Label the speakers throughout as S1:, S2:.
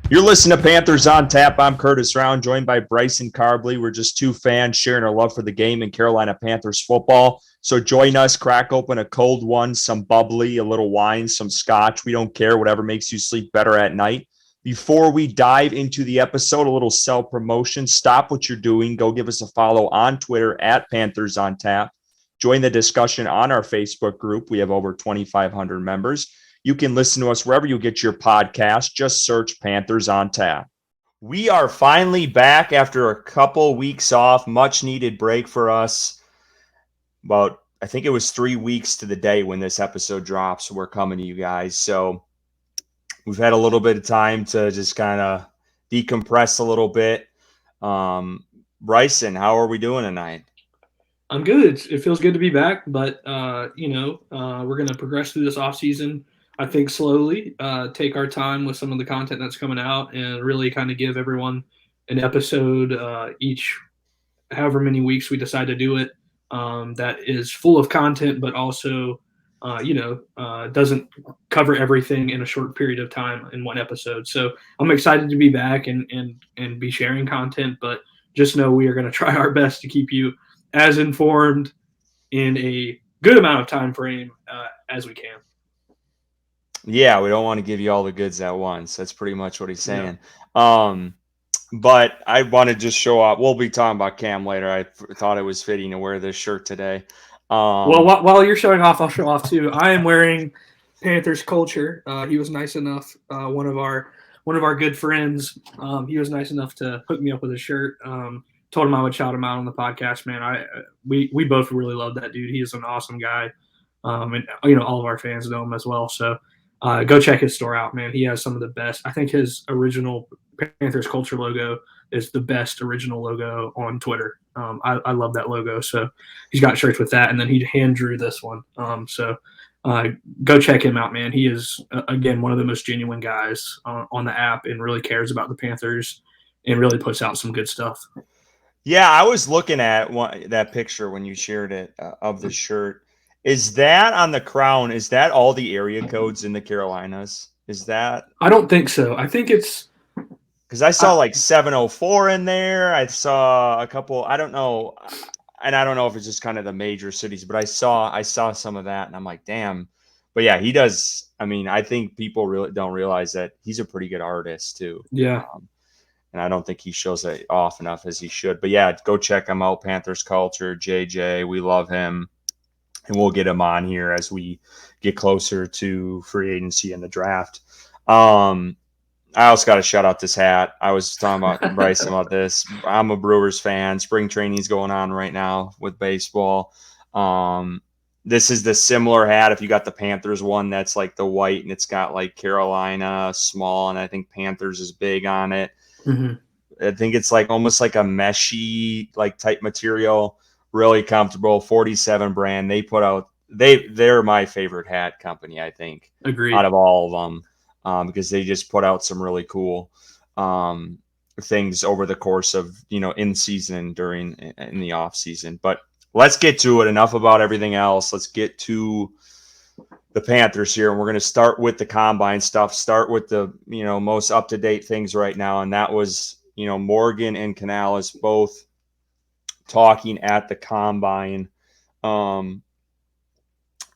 S1: You're listening to Panthers on Tap. I'm Curtis Rauen, joined by Bryson Karbley. We're just two fans sharing our love for the game and Carolina Panthers football. So join us, crack open a cold one, some bubbly, a little wine, some scotch. We don't care, whatever makes you sleep better at night. Before we dive into the episode, a little self-promotion. Stop what you're doing. Go give us a follow on Twitter at Panthers on Tap. Join the discussion on our Facebook group. We have over 2,500 members. You can listen to us wherever you get your podcast. Just search Panthers on Tap. We are finally back after a couple weeks off. Much needed break for us. I think it was 3 weeks to the day when this episode drops. We're coming to you guys. So we've had a little bit of time to just kind of decompress a little bit. Bryson, how are we doing tonight?
S2: I'm good. It feels good to be back, but we're going to progress through this off season. I think slowly, take our time with some of the content that's coming out, and really kind of give everyone an episode each, however many weeks we decide to do it. That is full of content, but also, doesn't cover everything in a short period of time in one episode. So I'm excited to be back and be sharing content, but just know we are going to try our best to keep you as informed in a good amount of time frame as we can.
S1: Yeah, we don't want to give you all the goods at once. That's pretty much what he's
S2: Yeah.
S1: saying. But I want to just show off. We'll be talking about Cam later. I thought it was fitting to wear this shirt today.
S2: Well, while you're showing off, I'll show off too. I am wearing Panthers culture. He was nice enough. One of our good friends. He was nice enough to hook me up with a shirt. Told him I would shout him out on the podcast. Man, we both really love that dude. He is an awesome guy, and all of our fans know him as well. So go check his store out, man. He has some of the best. I think his original Panthers culture logo is the best original logo on Twitter. I love that logo. So he's got shirts with that, and then he hand drew this one. So go check him out, man. He is again one of the most genuine guys on the app, and really cares about the Panthers, and really puts out some good stuff.
S1: Yeah, I was looking at that picture when you shared it of the shirt. Is that on the crown? Is that all the area codes in the Carolinas? Is that
S2: I don't think so. I think it's
S1: because I saw
S2: I,
S1: like 704 in there. I saw a couple. I don't know, and I don't know if it's just kind of the major cities, but I saw some of that, and I'm like, damn. But yeah, he does. I mean, I think people really don't realize that he's a pretty good artist too.
S2: yeah.
S1: And I don't think he shows it off enough as he should. But yeah, go check him out. Panthers Culture, JJ, we love him, and we'll get him on here as we get closer to free agency and the draft. I also got to shout out this hat. I was talking about Bryson about this. I'm a Brewers fan. Spring training's going on right now with baseball. This is the similar hat. If you got the Panthers one, that's like the white, and it's got like Carolina small, and I think Panthers is big on it.
S2: Mm-hmm.
S1: I think it's like almost like a meshy like type material, really comfortable. 47 brand. They're my favorite hat company, I think, out
S2: Agreed.
S1: of all of them, because they just put out some really cool things over the course of in season during in the off season. But let's get to it. Enough about everything else. Let's get to the Panthers here, and we're going to start with the combine stuff. Start with the most up to date things right now, and that was Morgan and Canales both talking at the combine.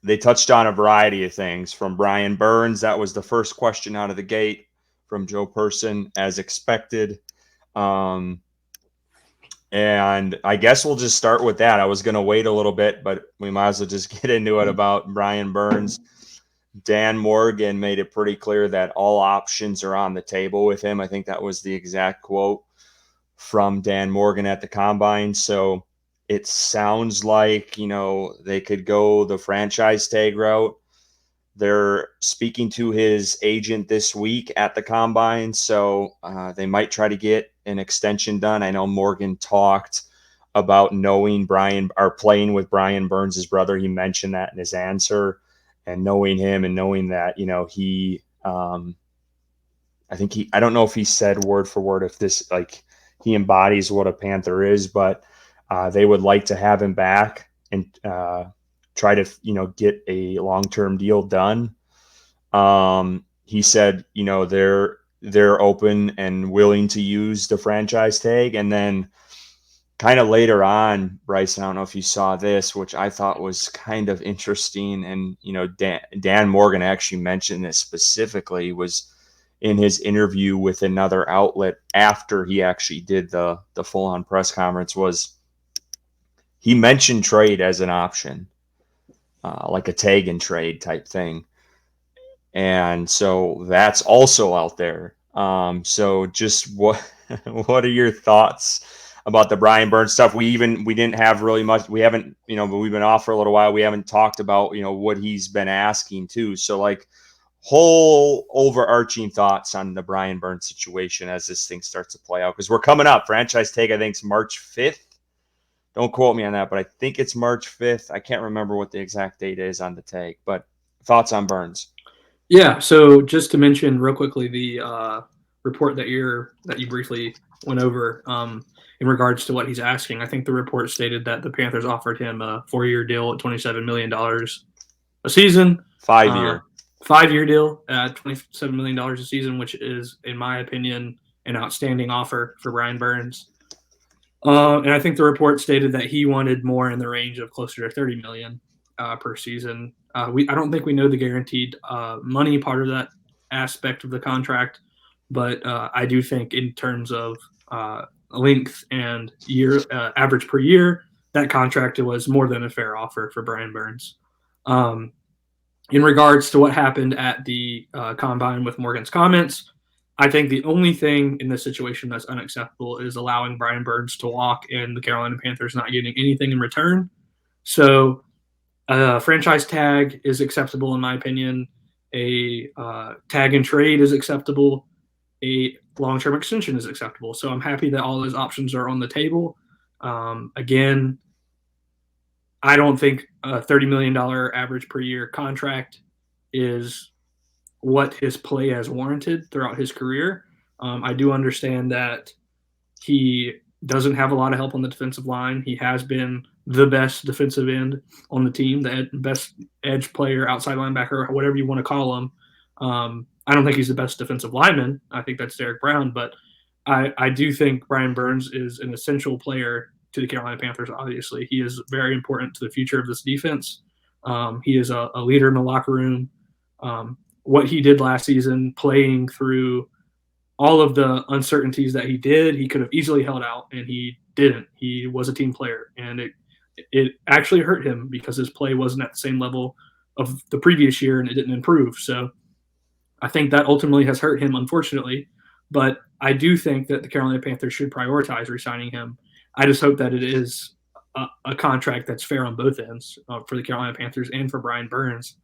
S1: They touched on a variety of things from Brian Burns. That was the first question out of the gate from Joe Person, as expected. And I guess we'll just start with that. I was going to wait a little bit, but we might as well just get into it about Brian Burns. Dan Morgan made it pretty clear that all options are on the table with him. I think that was the exact quote from Dan Morgan at the combine. So it sounds like, they could go the franchise tag route. They're speaking to his agent this week at the combine. So they might try to get an extension done. I know Morgan talked about knowing Brian or playing with Brian Burns' brother. He mentioned that in his answer, and knowing him and knowing that, he, I don't know if he said word for word if this, like, he embodies what a Panther is, but they would like to have him back and try to, get a long-term deal done. He said, they're open and willing to use the franchise tag. And then kind of later on, Bryson, I don't know if you saw this, which I thought was kind of interesting. And, Dan Morgan actually mentioned this specifically, was in his interview with another outlet after he actually did the full-on press conference, was he mentioned trade as an option, like a tag and trade type thing. And so that's also out there. So just what what are your thoughts about the Brian Burns stuff? We didn't have really much. We haven't, but we've been off for a little while. We haven't talked about, what he's been asking too. So like whole overarching thoughts on the Brian Burns situation as this thing starts to play out, because we're coming up. Franchise tag, I think, is March 5th. Don't quote me on that, but I think it's March 5th. I can't remember what the exact date is on the tag, but thoughts on Burns?
S2: Yeah. So just to mention real quickly the report that you briefly went over in regards to what he's asking. I think the report stated that the Panthers offered him a 4-year deal at $27 million a season.
S1: 5-year.
S2: 5-year deal at $27 million a season, which is, in my opinion, an outstanding offer for Brian Burns. And I think the report stated that he wanted more in the range of closer to $30 million per season. I don't think we know the guaranteed money part of that aspect of the contract, but I do think in terms of length and year average per year, that contract was more than a fair offer for Brian Burns. In regards to what happened at the combine with Morgan's comments, I think the only thing in this situation that's unacceptable is allowing Brian Burns to walk and the Carolina Panthers not getting anything in return. So franchise tag is acceptable in my opinion. A tag and trade is acceptable. A long-term extension is acceptable. So I'm happy that all those options are on the table. Again, I don't think a $30 million average per year contract is what his play has warranted throughout his career. I do understand that he doesn't have a lot of help on the defensive line. He has been the best defensive end on the team, the best edge player, outside linebacker, whatever you want to call him. I don't think he's the best defensive lineman. I think that's Derek Brown, but I do think Brian Burns is an essential player to the Carolina Panthers. Obviously, he is very important to the future of this defense. He is a leader in the locker room. What he did last season, playing through all of the uncertainties that he did, he could have easily held out, and he didn't. He was a team player, and it actually hurt him because his play wasn't at the same level of the previous year, and it didn't improve. So I think that ultimately has hurt him, unfortunately. But I do think that the Carolina Panthers should prioritize re-signing him. I just hope that it is a contract that's fair on both ends for the Carolina Panthers and for Brian Burns.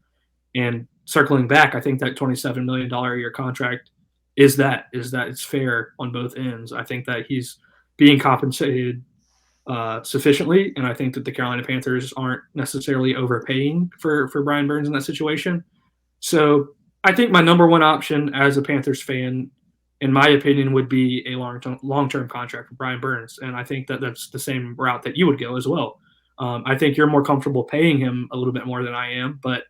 S2: And circling back, I think that $27 million a year contract is that it's fair on both ends. I think that he's being compensated sufficiently, and I think that the Carolina Panthers aren't necessarily overpaying for Brian Burns in that situation. So I think my number one option as a Panthers fan, in my opinion, would be a long-term contract for Brian Burns, and I think that that's the same route that you would go as well. I think you're more comfortable paying him a little bit more than I am, but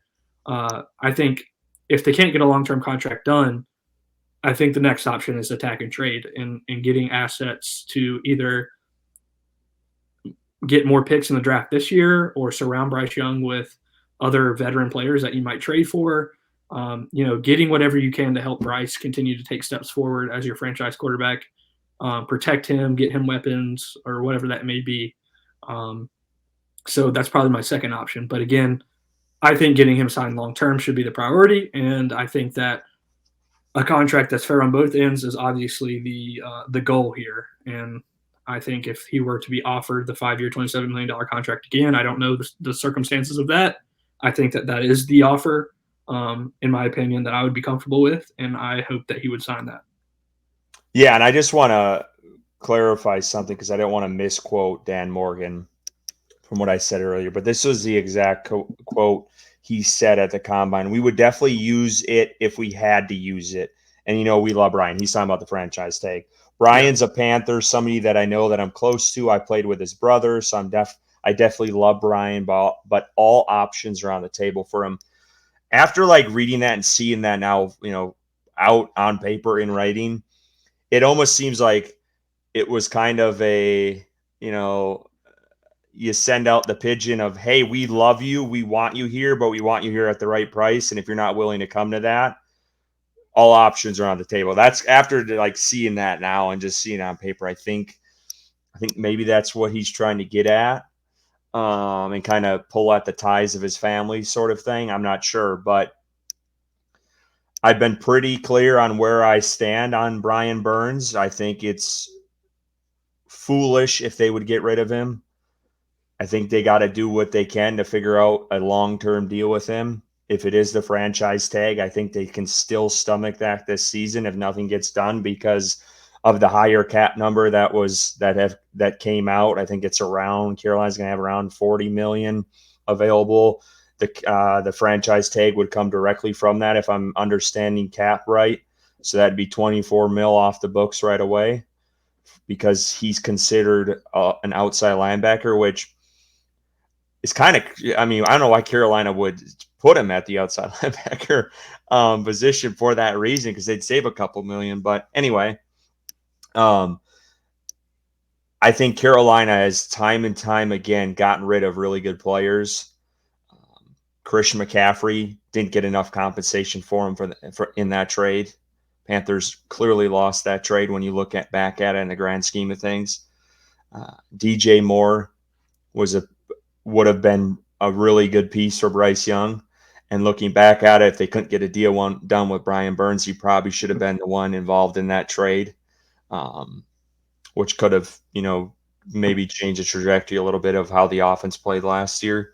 S2: I think if they can't get a long-term contract done, I think the next option is attack and trade and getting assets to either get more picks in the draft this year or surround Bryce Young with other veteran players that you might trade for. Getting whatever you can to help Bryce continue to take steps forward as your franchise quarterback, protect him, get him weapons or whatever that may be. So that's probably my second option. But again, I think getting him signed long-term should be the priority. And I think that a contract that's fair on both ends is obviously the goal here. And I think if he were to be offered the 5-year, $27 million contract again, I don't know the circumstances of that. I think that is the offer, in my opinion, that I would be comfortable with. And I hope that he would sign that.
S1: Yeah, and I just want to clarify something because I don't want to misquote Dan Morgan from what I said earlier. But this was the exact quote he said at the combine. We would definitely use it if we had to use it. And, we love Brian. He's talking about the franchise tag. Brian's a Panther, somebody that I know that I'm close to. I played with his brother, so I definitely love Brian, but all options are on the table for him. After reading that and seeing that now, out on paper in writing, it almost seems like it was kind of a, you send out the pigeon of, hey, we love you, we want you here, but we want you here at the right price. And if you're not willing to come to that, all options are on the table. That's after like seeing that now and just seeing it on paper. I think maybe that's what he's trying to get at, and kind of pull at the ties of his family sort of thing. I'm not sure, but I've been pretty clear on where I stand on Brian Burns. I think it's foolish if they would get rid of him. I think they got to do what they can to figure out a long-term deal with him. If it is the franchise tag, I think they can still stomach that this season if nothing gets done because of the higher cap number that came out. I think it's around, Carolina's going to have around $40 million available. The franchise tag would come directly from that if I'm understanding cap right. So that'd be 24 mil off the books right away because he's considered an outside linebacker, which is kind of, I mean, I don't know why Carolina would put him at the outside linebacker position for that reason, because they'd save a couple million. But anyway, I think Carolina has time and time again gotten rid of really good players. Christian McCaffrey didn't get enough compensation for him in that trade. Panthers clearly lost that trade when you look back at it in the grand scheme of things. DJ Moore would have been a really good piece for Bryce Young. And looking back at it, if they couldn't get a deal done with Brian Burns, he probably should have been the one involved in that trade, which could have, maybe changed the trajectory a little bit of how the offense played last year.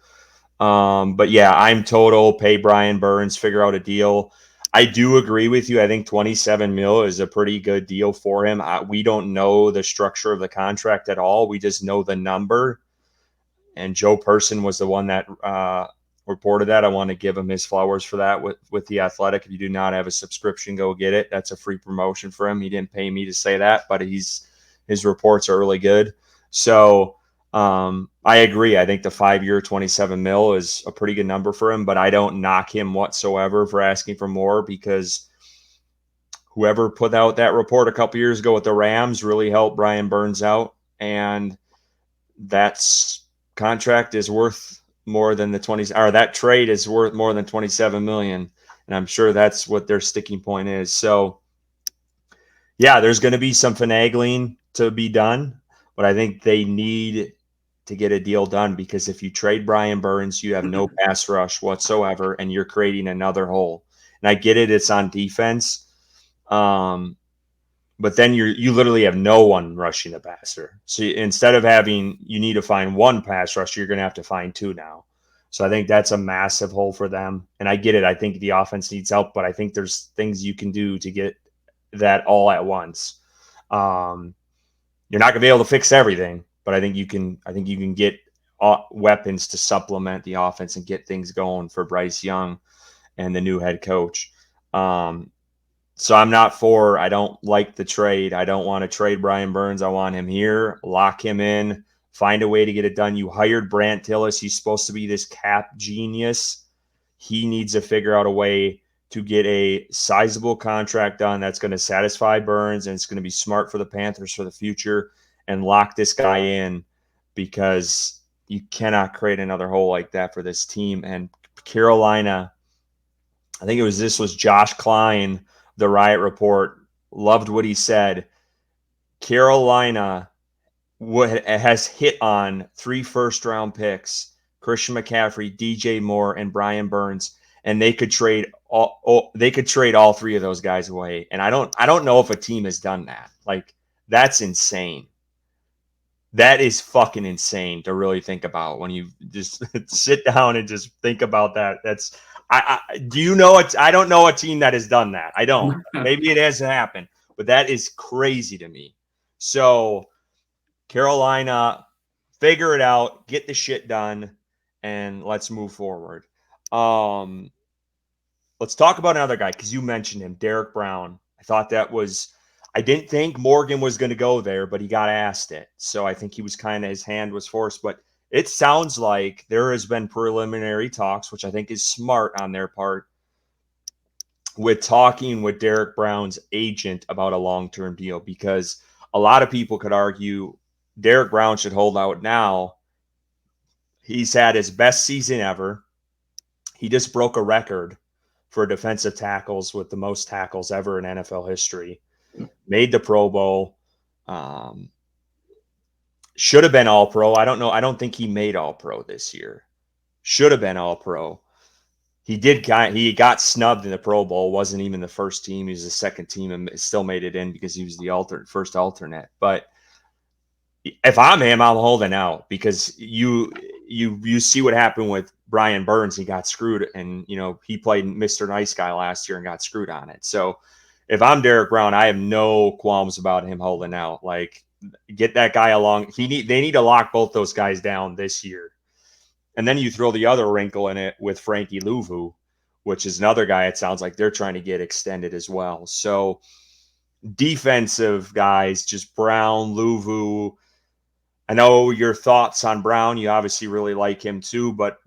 S1: But yeah, I'm total pay Brian Burns, figure out a deal. I do agree with you. I think 27 mil is a pretty good deal for him. We don't know the structure of the contract at all. We just know the number. And Joe Person was the one that reported that. I want to give him his flowers for that with The Athletic. If you do not have a subscription, go get it. That's a free promotion for him. He didn't pay me to say that, but his reports are really good. So I agree. I think the 5-year 27 mil is a pretty good number for him, but I don't knock him whatsoever for asking for more, because whoever put out that report a couple years ago with the Rams really helped Brian Burns out. And that's contract is worth more than the 20, or that trade is worth more than 27 million. And I'm sure that's what their sticking point is. So yeah, there's going to be some finagling to be done, but I think they need to get a deal done, because if you trade Brian Burns, you have no pass rush whatsoever, and you're creating another hole. And I get it. It's on defense. But then you literally have no one rushing the passer. So instead of you need to find one pass rusher, you're going to have to find two now. So I think that's a massive hole for them. And I get it. I think the offense needs help, but I think there's things you can do to get that all at once. You're not going to be able to fix everything, but I think you can get weapons to supplement the offense and get things going for Bryce Young and the new head coach. So I don't like the trade. I don't want to trade Brian Burns. I want him here, lock him in, find a way to get it done. You hired Brant Tillis. He's supposed to be this cap genius. He needs to figure out a way to get a sizable contract done that's going to satisfy Burns, and it's going to be smart for the Panthers for the future, and lock this guy in, because you cannot create another hole like that for this team. And Carolina, I think this was Josh Klein, the Riot Report, loved what he said. Carolina has hit on 3 first-round picks: Christian McCaffrey, DJ Moore, and Brian Burns, and they could trade all 3 of those guys away. And I don't know if a team has done that. Like, that's insane. That is fucking insane to really think about when you just sit down and just think about that. That's do you know it? I don't know a team that has done that. I don't. Maybe it hasn't happened, but that is crazy to me. So Carolina, figure it out, get the shit done, and let's move forward. Let's talk about another guy, because you mentioned him, Derek Brown. I didn't think Morgan was going to go there, but he got asked it. So I think his hand was forced. But it sounds like there has been preliminary talks, which I think is smart on their part, with talking with Derek Brown's agent about a long-term deal, because a lot of people could argue Derek Brown should hold out now. He's had his best season ever. He just broke a record for defensive tackles with the most tackles ever in NFL history. Made the Pro Bowl. Should have been All Pro. I don't know. I don't think he made All Pro this year. Should have been All Pro. He got snubbed in the Pro Bowl. Wasn't even the first team. He was the second team and still made it in because he was the first alternate. But if I'm him, I'm holding out, because you see what happened with Brian Burns. He got screwed, and he played Mr. Nice Guy last year and got screwed on it. So if I'm Derek Brown, I have no qualms about him holding out. Like, get that guy along. They need to lock both those guys down this year. And then you throw the other wrinkle in it with Frankie Louvu, which is another guy it sounds like they're trying to get extended as well. So defensive guys, just Brown, Louvu. I know your thoughts on Brown. You obviously really like him too, but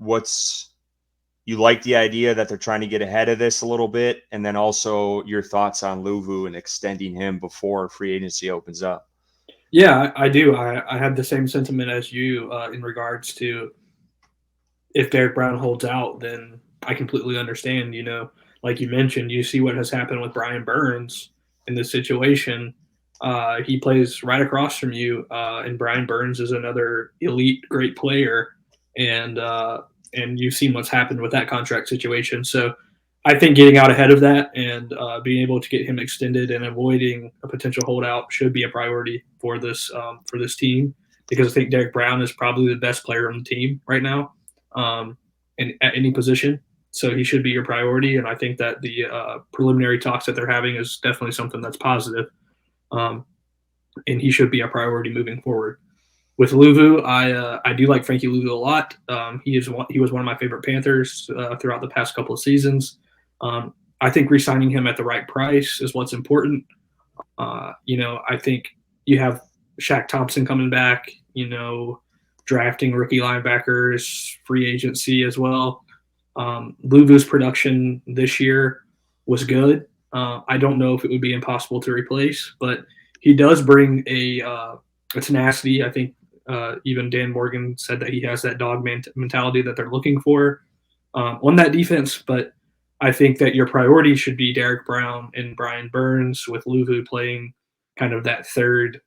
S1: you like the idea that they're trying to get ahead of this a little bit, and then also your thoughts on Louvu and extending him before free agency opens up.
S2: Yeah, I do. I have the same sentiment as you in regards to, if Derek Brown holds out, then I completely understand. Like you mentioned, you see what has happened with Brian Burns in this situation. He plays right across from you, and Brian Burns is another elite, great player, and you've seen what's happened with that contract situation. So I think getting out ahead of that and being able to get him extended and avoiding a potential holdout should be a priority for this team, because I think Derek Brown is probably the best player on the team right now, and at any position. So he should be your priority, and I think that the preliminary talks that they're having is definitely something that's positive, and he should be a priority moving forward. With Louvu, I do like Frankie Louvu a lot. He was one of my favorite Panthers throughout the past couple of seasons. I think re-signing him at the right price is what's important. I think you have Shaq Thompson coming back. Drafting rookie linebackers, free agency as well. Louvu's production this year was good. I don't know if it would be impossible to replace, but he does bring a tenacity. I think even Dan Morgan said that he has that dog mentality that they're looking for on that defense. But I think that your priority should be Derek Brown and Brian Burns, with Louvu playing kind of that third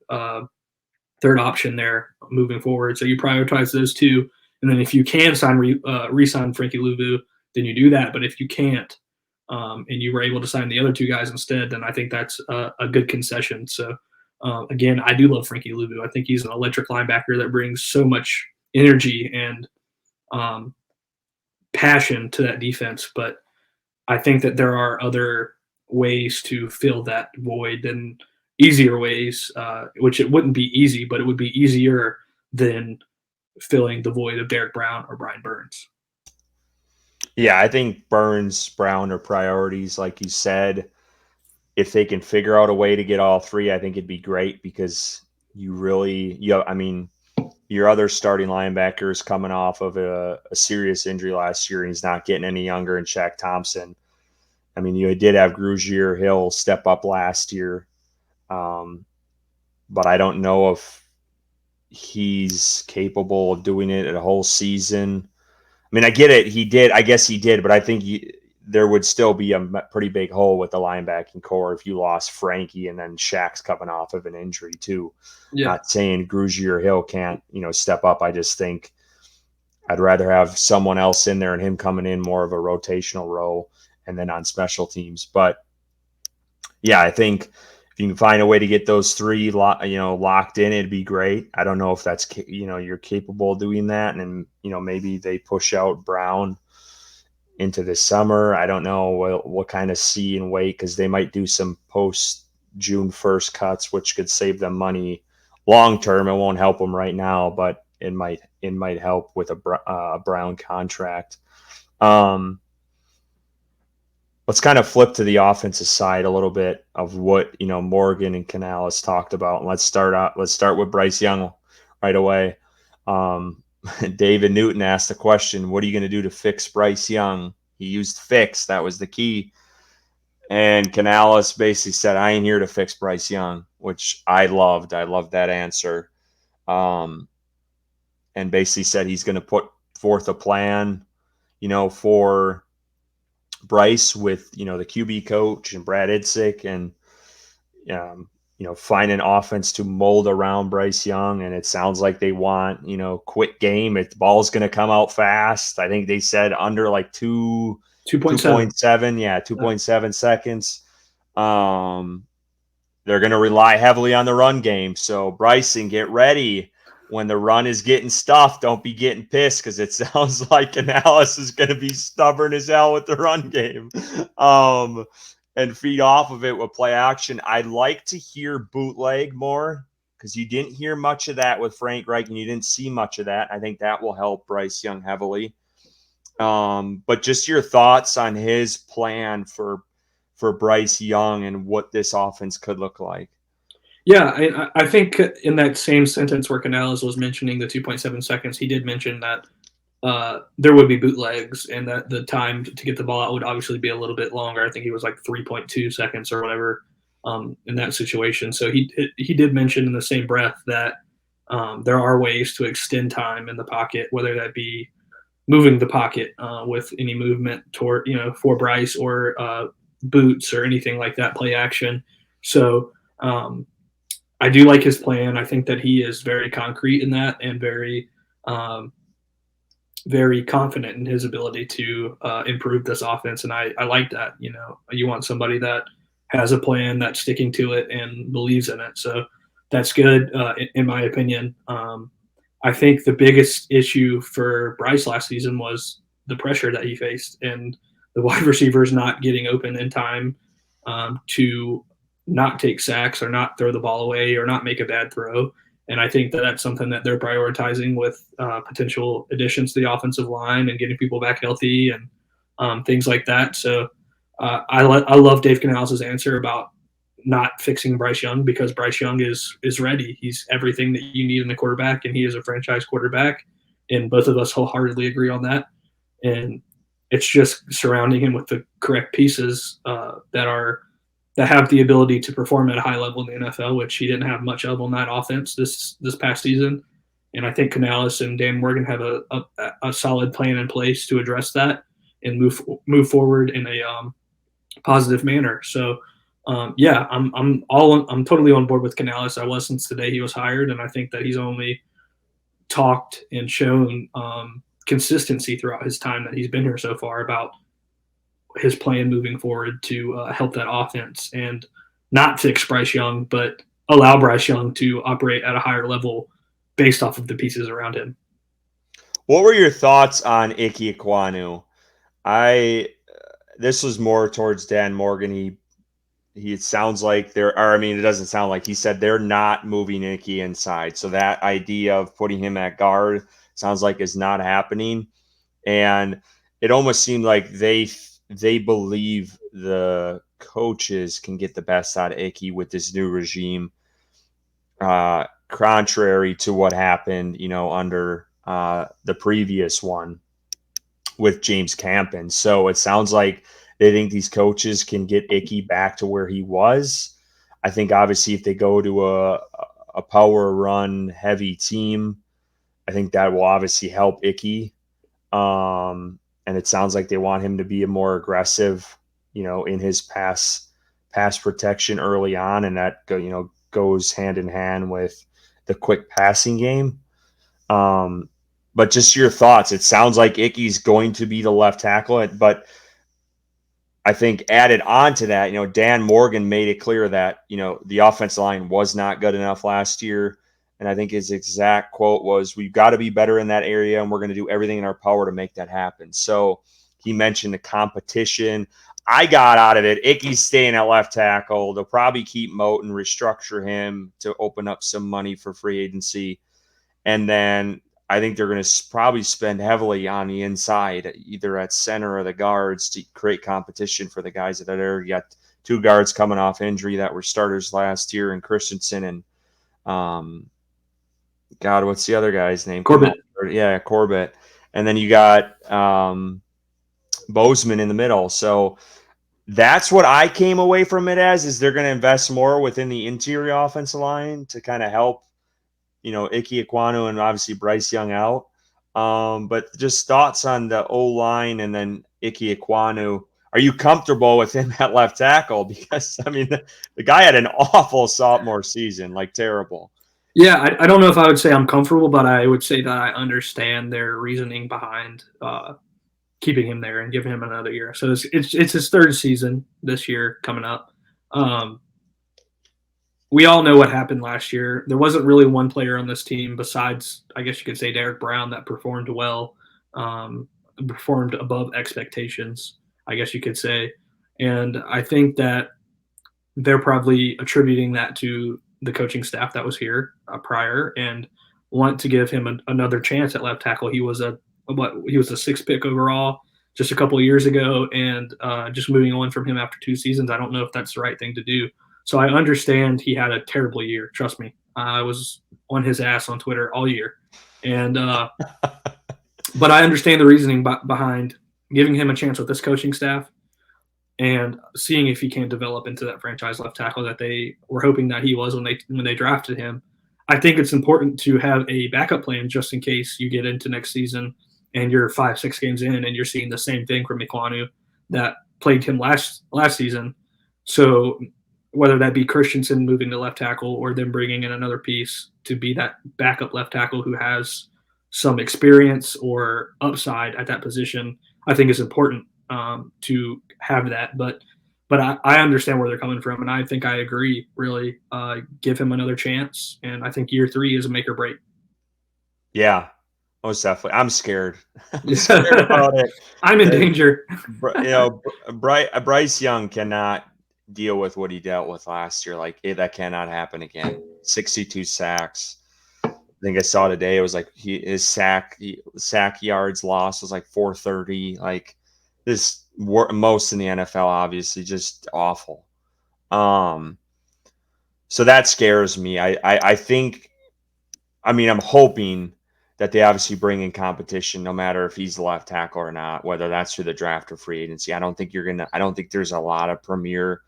S2: option there moving forward. So you prioritize those two, and then if you can re-sign Frankie Louvu, then you do that. But if you can't, and you were able to sign the other two guys instead, then I think that's a good concession. So again, I do love Frankie Louvu. I think he's an electric linebacker that brings so much energy and passion to that defense. But I think that there are other ways to fill that void, and easier ways, which it wouldn't be easy, but it would be easier than filling the void of Derek Brown or Brian Burns.
S1: Yeah, I think Burns, Brown are priorities, like you said. If they can figure out a way to get all three, I think it'd be great, because your other starting linebacker is coming off of a serious injury last year, and he's not getting any younger, and Shaq Thompson. I mean, you did have Grugier Hill step up last year, but I don't know if he's capable of doing it a whole season. I mean, I get it. He did. I guess he did, but I think there would still be a pretty big hole with the linebacking core if you lost Frankie and then Shaq's coming off of an injury too. Yeah. Not saying Grugier Hill can't, step up. I just think I'd rather have someone else in there and him coming in more of a rotational role and then on special teams. But yeah, I think if you can find a way to get those three, locked in, it'd be great. I don't know if that's, you're capable of doing that. And, maybe they push out Brown into the summer. I don't know what kind of see and wait, because they might do some post June 1st cuts, which could save them money long term. It won't help them right now, but it might help with a Brown contract. Let's kind of flip to the offensive side a little bit of what Morgan and Canales talked about. And let's start with Bryce Young right away. David Newton asked the question, what are you going to do to fix Bryce Young? He used fix. That was the key. And Canales basically said, I ain't here to fix Bryce Young, which I loved. I loved that answer. Um, and basically said he's going to put forth a plan, for Bryce with, the QB coach and Brad Idsick and, find an offense to mold around Bryce Young. And it sounds like they want, quick game. If the ball's going to come out fast, I think they said under like
S2: 2.7.
S1: 2.7. Yeah, 2.7 seconds. They're going to rely heavily on the run game. So Bryson, get ready. When the run is getting stuffed, don't be getting pissed because it sounds like Canales is going to be stubborn as hell with the run game. And feed off of it with play action. I'd like to hear bootleg more because you didn't hear much of that with Frank Reich and you didn't see much of that. I think that will help Bryce Young heavily. But just your thoughts on his plan for Bryce Young and what this offense could look like.
S2: Yeah, I think in that same sentence where Canales was mentioning the 2.7 seconds, he did mention that there would be bootlegs and that the time to get the ball out would obviously be a little bit longer. I think he was like 3.2 seconds or whatever in that situation. So he did mention in the same breath that there are ways to extend time in the pocket, whether that be moving the pocket with any movement toward, for Bryce or boots or anything like that, play action. So I do like his plan. I think that he is very concrete in that and um, very confident in his ability to improve this offense. And I like that. You want somebody that has a plan, that's sticking to it and believes in it. So that's good, in my opinion. I think the biggest issue for Bryce last season was the pressure that he faced and the wide receivers not getting open in time to not take sacks or not throw the ball away or not make a bad throw. And I think that that's something that they're prioritizing with potential additions to the offensive line and getting people back healthy and things like that. So I love Dave Canales' answer about not fixing Bryce Young because Bryce Young is ready. He's everything that you need in a quarterback, and he is a franchise quarterback. And both of us wholeheartedly agree on that. And it's just surrounding him with the correct pieces that have the ability to perform at a high level in the NFL, which he didn't have much of on that offense this past season. And I think Canales and Dan Morgan have a solid plan in place to address that and move forward in a positive manner. So yeah, I'm totally on board with Canales. I was since the day he was hired, and I think that he's only talked and shown consistency throughout his time that he's been here so far about his plan moving forward to help that offense and not fix Bryce Young, but allow Bryce Young to operate at a higher level based off of the pieces around him.
S1: What were your thoughts on Ike Ekwonu? This was more towards Dan Morgan. It sounds like it doesn't sound like he said they're not moving Ike inside. So that idea of putting him at guard sounds like is not happening. And it almost seemed like they believe the coaches can get the best out of Ike with this new regime, contrary to what happened, under the previous one with James Campen. So it sounds like they think these coaches can get Ike back to where he was. I think obviously if they go to a power run heavy team, I think that will obviously help Ike. And it sounds like they want him to be a more aggressive, in his pass protection early on, and that goes hand in hand with the quick passing game. But just your thoughts. It sounds like Ike's going to be the left tackle, but I think added on to that, Dan Morgan made it clear that, the offensive line was not good enough last year. And I think his exact quote was, we've got to be better in that area, and we're going to do everything in our power to make that happen. So he mentioned the competition. I got out of it. Ike's staying at left tackle. They'll probably keep Moat and restructure him to open up some money for free agency. And then I think they're going to probably spend heavily on the inside, either at center or the guards, to create competition for the guys that are there. You got two guards coming off injury that were starters last year, and Christensen and God, what's the other guy's name?
S2: Corbett.
S1: Yeah, Corbett. And then you got Bozeman in the middle. So That's what I came away from it as, is they're going to invest more within the interior offensive line to kind of help, Ike Ekwonu and obviously Bryce Young out. But just thoughts on the O-line and then Ike Ekwonu. Are you comfortable with him at left tackle? Because, I mean, the guy had an awful sophomore season, like terrible.
S2: Yeah, I don't know if I would say I'm comfortable, but I would say that I understand their reasoning behind keeping him there and giving him another year. So it's his third season this year coming up. Um, we all know what happened last year. There wasn't really one player on this team besides, I guess you could say, Derek Brown that performed well, performed above expectations, I guess you could say. And I think that they're probably attributing that to the coaching staff that was here prior and want to give him another chance at left tackle. He was a sixth pick overall just a couple of years ago, and just moving on from him after 2 seasons, I don't know if that's the right thing to do. So I understand he had a terrible year. Trust me, I was on his ass on Twitter all year, and but I understand the reasoning behind giving him a chance with this coaching staff and seeing if he can develop into that franchise left tackle that they were hoping that he was when they drafted him. I think it's important to have a backup plan just in case you get into next season and you're 5-6 games in and you're seeing the same thing from Ekwonu that plagued him last season. So whether that be Christensen moving to left tackle or them bringing in another piece to be that backup left tackle who has some experience or upside at that position, I think is important to have that. But I understand where they're coming from, and I think I agree. Really, give him another chance, and I think year 3 is a make or break.
S1: Yeah, most definitely. I'm scared. I'm scared about it.
S2: I'm in danger.
S1: Bryce Young cannot deal with what he dealt with last year. Like, that cannot happen again. 62 sacks. I think I saw today it was like his sack yards lost was like 430. Like, this most in the NFL, obviously, just awful. So that scares me. I think, I mean, I'm hoping that they obviously bring in competition, no matter if he's the left tackle or not, whether that's through the draft or free agency. I don't think there's a lot of premier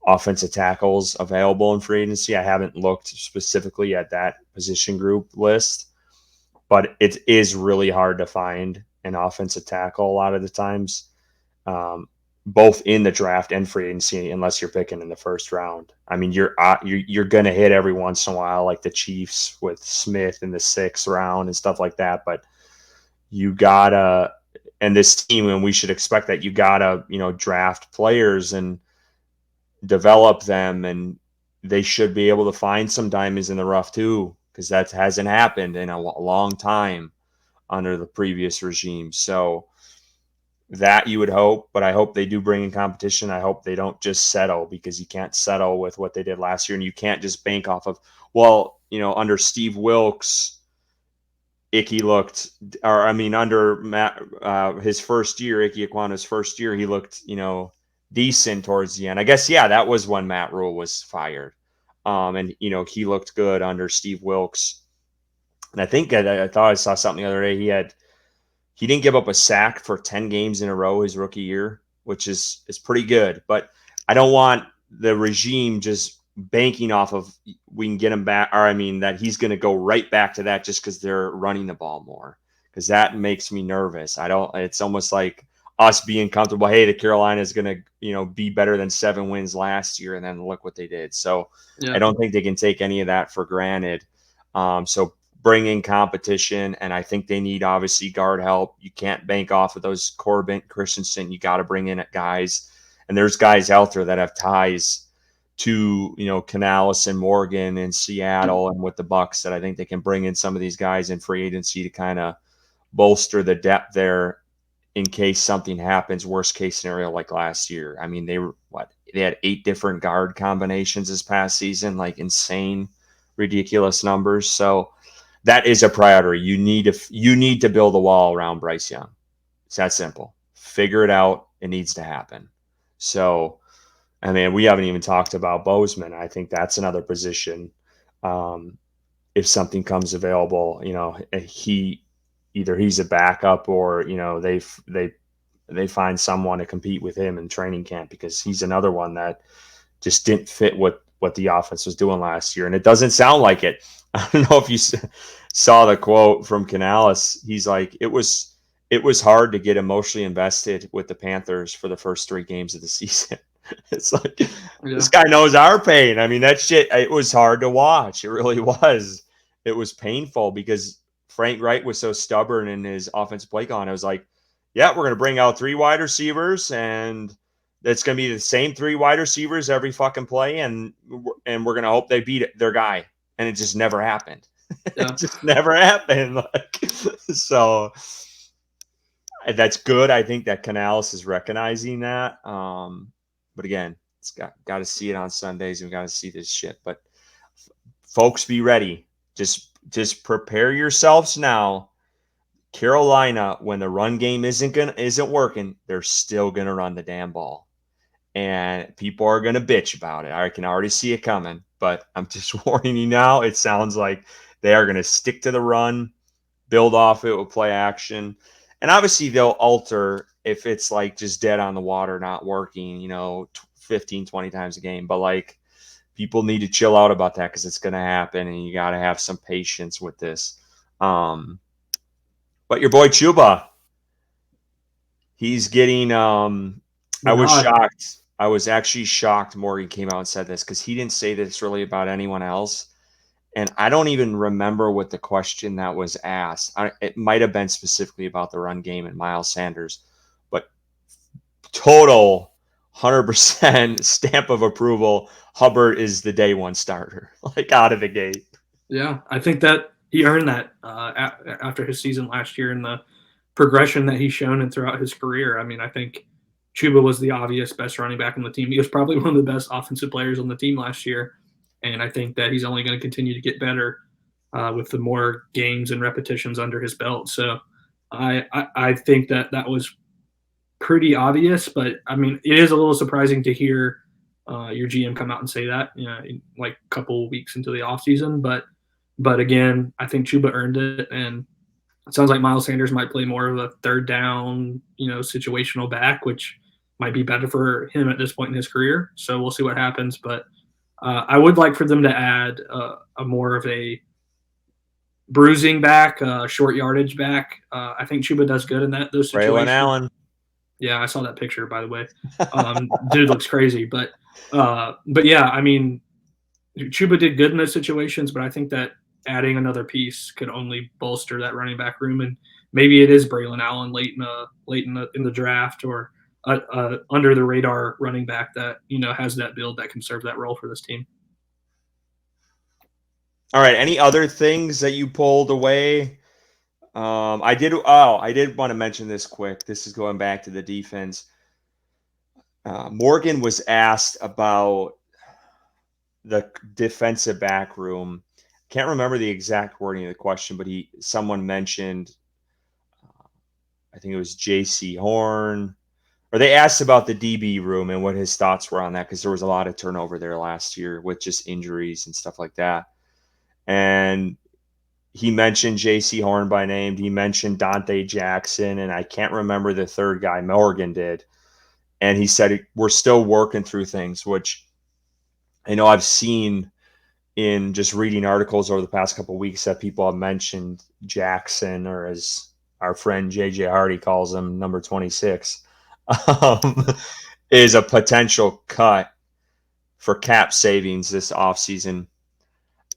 S1: offensive tackles available in free agency. I haven't looked specifically at that position group list, but it is really hard to find an offensive tackle a lot of the times, both in the draft and free agency, unless you're picking in the first round. I mean, you're going to hit every once in a while, like the Chiefs with Smith in the 6th round and stuff like that. But you gotta, and this team, and we should expect that you gotta, draft players and develop them, and they should be able to find some diamonds in the rough too, because that hasn't happened in a long time under the previous regime. So that you would hope, but I hope they do bring in competition. I hope they don't just settle, because you can't settle with what they did last year, and you can't just bank off of, under Steve Wilkes, Icky looked, or I mean, under Matt, his first year, Ike Ekwonu's first year, he looked, decent towards the end. I guess, yeah, that was when Matt Rule was fired. And, he looked good under Steve Wilkes. And I think I thought I saw something the other day. He didn't give up a sack for 10 games in a row his rookie year, which is pretty good. But I don't want the regime just banking off of we can get him back, or I mean that he's going to go right back to that just because they're running the ball more, because that makes me nervous. It's almost like us being comfortable. Hey, the Carolina is going to, be better than 7 wins last year, and then look what they did. So yeah. I don't think they can take any of that for granted. So bring in competition, and I think they need obviously guard help. You can't bank off of those Corbin, Christensen. You got to bring in guys, and there's guys out there that have ties to, Canales and Morgan in Seattle and with the Bucks, that I think they can bring in some of these guys in free agency to kind of bolster the depth there in case something happens, worst case scenario like last year. I mean, they had 8 different guard combinations this past season, like insane, ridiculous numbers. So that is a priority. You need to build a wall around Bryce Young. It's that simple. Figure it out. It needs to happen. So, I mean, we haven't even talked about Bozeman. I think that's another position. If something comes available, he's a backup, or they they find someone to compete with him in training camp, because he's another one that just didn't fit what the offense was doing last year. And it doesn't sound like it. I don't know if you saw the quote from Canales. He's like, it was hard to get emotionally invested with the Panthers for the first 3 games of the season. It's like, this guy knows our pain. I mean, that shit, it was hard to watch. It really was. It was painful because Frank Wright was so stubborn in his offensive play calling. I was like, yeah, we're going to bring out 3 wide receivers, and it's going to be the same 3 wide receivers every fucking play, and we're going to hope they beat their guy. And it just never happened.
S2: Yeah.
S1: It just never happened. Like, so that's good. I think that Canales is recognizing that. But again, it's got to see it on Sundays, and we got to see this shit. But folks, be ready. Just prepare yourselves now. Carolina, when the run game isn't working, they're still gonna run the damn ball, and people are gonna bitch about it. I can already see it coming, but I'm just warning you now. It sounds like they are gonna stick to the run, build off it with play action, and obviously they'll alter if it's like just dead on the water, not working, 15, 20 times a game. But like, people need to chill out about that, because it's gonna happen, and you got to have some patience with this. But your boy Chuba, he's getting I was shocked. I was actually shocked Morgan came out and said this, because he didn't say this really about anyone else. And I don't even remember what the question that was asked. It might have been specifically about the run game and Miles Sanders, but total 100% stamp of approval. Hubbard is the day one starter, like out of the gate.
S2: Yeah, I think that he earned that after his season last year and the progression that he's shown and throughout his career. I mean, I think Chuba was the obvious best running back on the team. He was probably one of the best offensive players on the team last year, and I think that he's only going to continue to get better with the more games and repetitions under his belt. So I think that was pretty obvious, but I mean, it is a little surprising to hear your GM come out and say that, like a couple weeks into the offseason. But again, I think Chuba earned it, and it sounds like Miles Sanders might play more of a third down, situational back, which might be better for him at this point in his career. So we'll see what happens. But I would like for them to add a more of a bruising back, short yardage back. I think Chuba does good in those situations.
S1: Braylon Allen.
S2: Yeah, I saw that picture, by the way. Dude looks crazy, but yeah, I mean, Chuba did good in those situations, but I think that adding another piece could only bolster that running back room, and maybe it is Braylon Allen late in the draft, or under the radar running back that has that build that can serve that role for this team.
S1: All right. Any other things that you pulled away? I did want to mention this quick. This is going back to the defense. Morgan was asked about the defensive back room. Can't remember the exact wording of the question, but someone mentioned, I think it was J.C. Horn, or they asked about the DB room and what his thoughts were on that, because there was a lot of turnover there last year with just injuries and stuff like that. And he mentioned J.C. Horn by name. He mentioned Dante Jackson, and I can't remember the third guy. Morgan did. And he said, we're still working through things, which I know I've seen in just reading articles over the past couple of weeks that people have mentioned Jackson, or as our friend JJ Hardy calls him, number 26, is a potential cut for cap savings this offseason.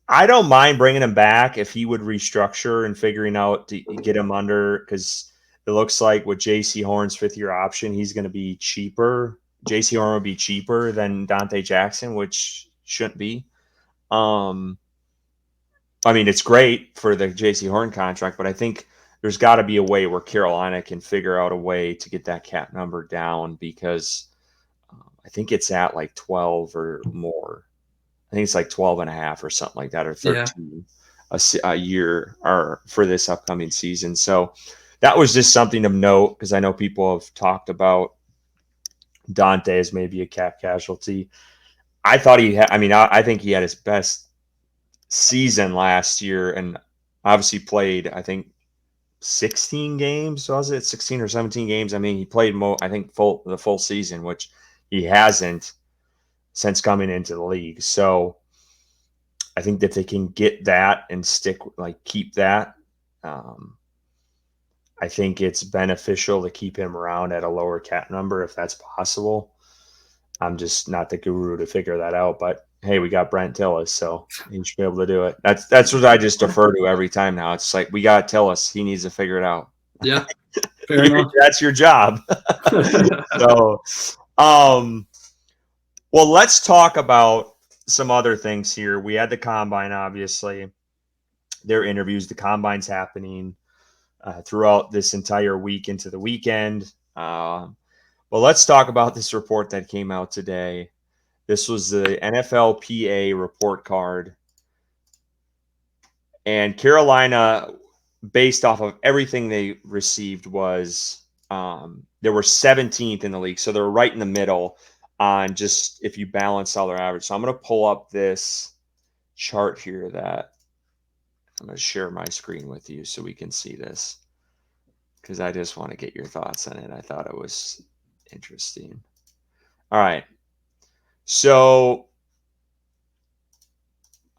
S1: I don't mind bringing him back if he would restructure and figuring out to get him under, because it looks like with J.C. Horn's 5th-year option, he's going to be cheaper. J.C. Horn will be cheaper than Dante Jackson, which shouldn't be. I mean, it's great for the J.C. Horn contract, but I think there's got to be a way where Carolina can figure out a way to get that cap number down, because I think it's at like 12 or more. I think it's like 12 and a half or something like that, or 13 a year or for this upcoming season. So that was just something of note, because I know people have talked about Dante as maybe a cap casualty. I thought I think he had his best season last year, and obviously played, I think, 16 games, was it 16 or 17 games? I mean, he played I think the full season, which he hasn't since coming into the league. So I think that they can get that and keep that. I think it's beneficial to keep him around at a lower cap number if that's possible. I'm just not the guru to figure that out, but hey, we got Brent Tillis, so he should be able to do it. That's what I just defer to every time now. It's like, we got Tillis, he needs to figure it out.
S2: Yeah, fair enough.
S1: That's your job. So, well, let's talk about some other things here. We had the combine, obviously. Their interviews, the combine's happening throughout this entire week into the weekend. Well, let's talk about this report that came out today. This was the NFLPA report card. And Carolina, based off of everything they received, was they were 17th in the league. So they're right in the middle on just if you balance all their average. So I'm going to pull up this chart here that I'm going to share my screen with you so we can see this, because I just want to get your thoughts on it. I thought it was interesting. All right. So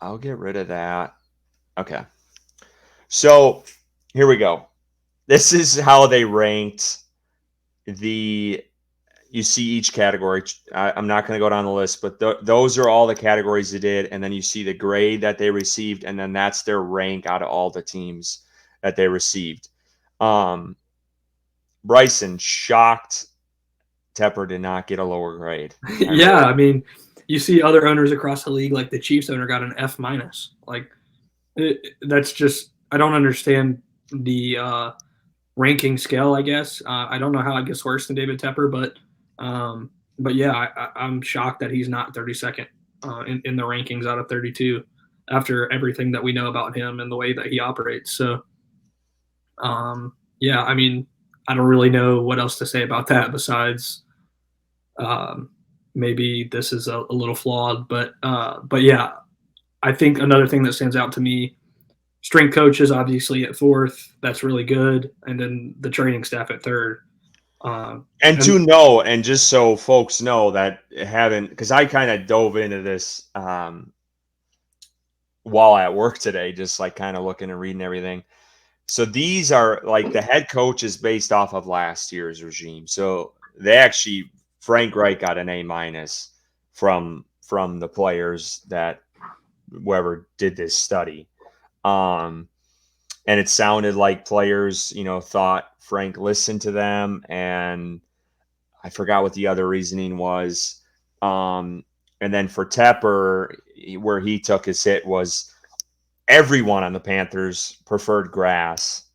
S1: I'll get rid of that. Okay. So here we go. This is how they ranked you see each category. I'm not going to go down the list, but those are all the categories they did. And then you see the grade that they received, and then that's their rank out of all the teams that they received. Bryson, shocked Tepper did not get a lower grade.
S2: Yeah, I mean, you see other owners across the league, like the Chiefs owner got an F-. Like, that's just, I don't understand the ranking scale, I guess. I don't know how it gets worse than David Tepper, but yeah, I'm shocked that he's not 32nd in the rankings out of 32 after everything that we know about him and the way that he operates. So, yeah, I mean, I don't really know what else to say about that besides maybe this is a little flawed, but yeah, I think another thing that stands out to me, strength coaches obviously at 4th, that's really good, and then the training staff at 3rd.
S1: And to know, and just so folks know that haven't, because I kind of dove into this while at work today, just like kind of looking and reading everything. So these are like the head coach is based off of last year's regime. So they actually, Frank Reich got an A- from the players that whoever did this study. And it sounded like players, thought Frank listened to them, and I forgot what the other reasoning was. And then for Tepper, where he took his hit was everyone on the Panthers preferred grass.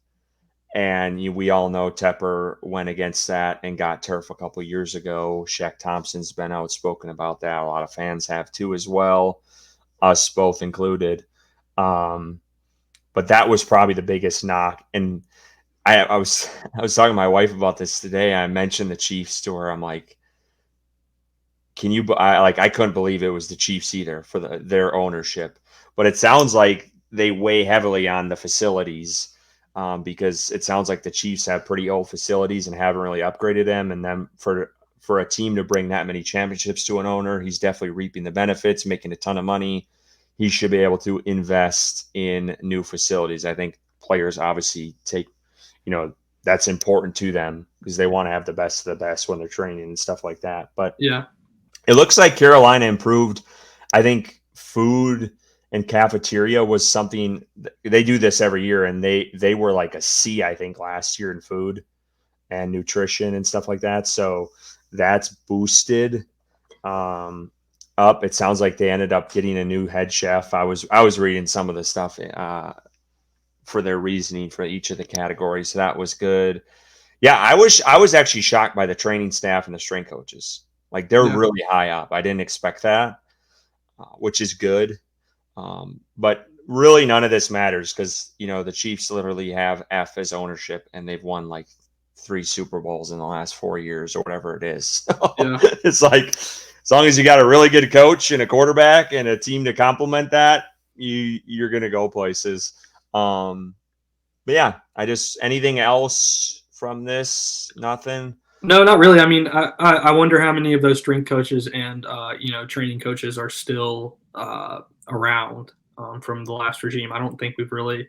S1: And we all know Tepper went against that and got turf a couple of years ago. Shaq Thompson's been outspoken about that. A lot of fans have too as well, us both included. But that was probably the biggest knock. And I was talking to my wife about this today. I mentioned the Chiefs to her. I'm like, I couldn't believe it was the Chiefs either for their ownership. But it sounds like they weigh heavily on the facilities, because it sounds like the Chiefs have pretty old facilities and haven't really upgraded them. And then for a team to bring that many championships to an owner, he's definitely reaping the benefits, making a ton of money. He should be able to invest in new facilities. I think players obviously that's important to them because they want to have the best of the best when they're training and stuff like that. But
S2: yeah,
S1: it looks like Carolina improved. I think food and cafeteria was something they do this every year, and they were like a C, I think, last year in food and nutrition and stuff like that. So that's boosted up. It sounds like they ended up getting a new head chef. I was reading some of the stuff for their reasoning for each of the categories. So that was good. Yeah, I was actually shocked by the training staff and the strength coaches. Like they're really high up. I didn't expect that, which is good. But really none of this matters because, the Chiefs literally have F as ownership, and they've won like 3 Super Bowls in the last 4 years or whatever it is. So it's like, as long as you got a really good coach and a quarterback and a team to complement that, you're going to go places. But yeah, anything else from this? Nothing.
S2: No, not really. I mean, I wonder how many of those strength coaches and training coaches are still around from the last regime. I don't think we've really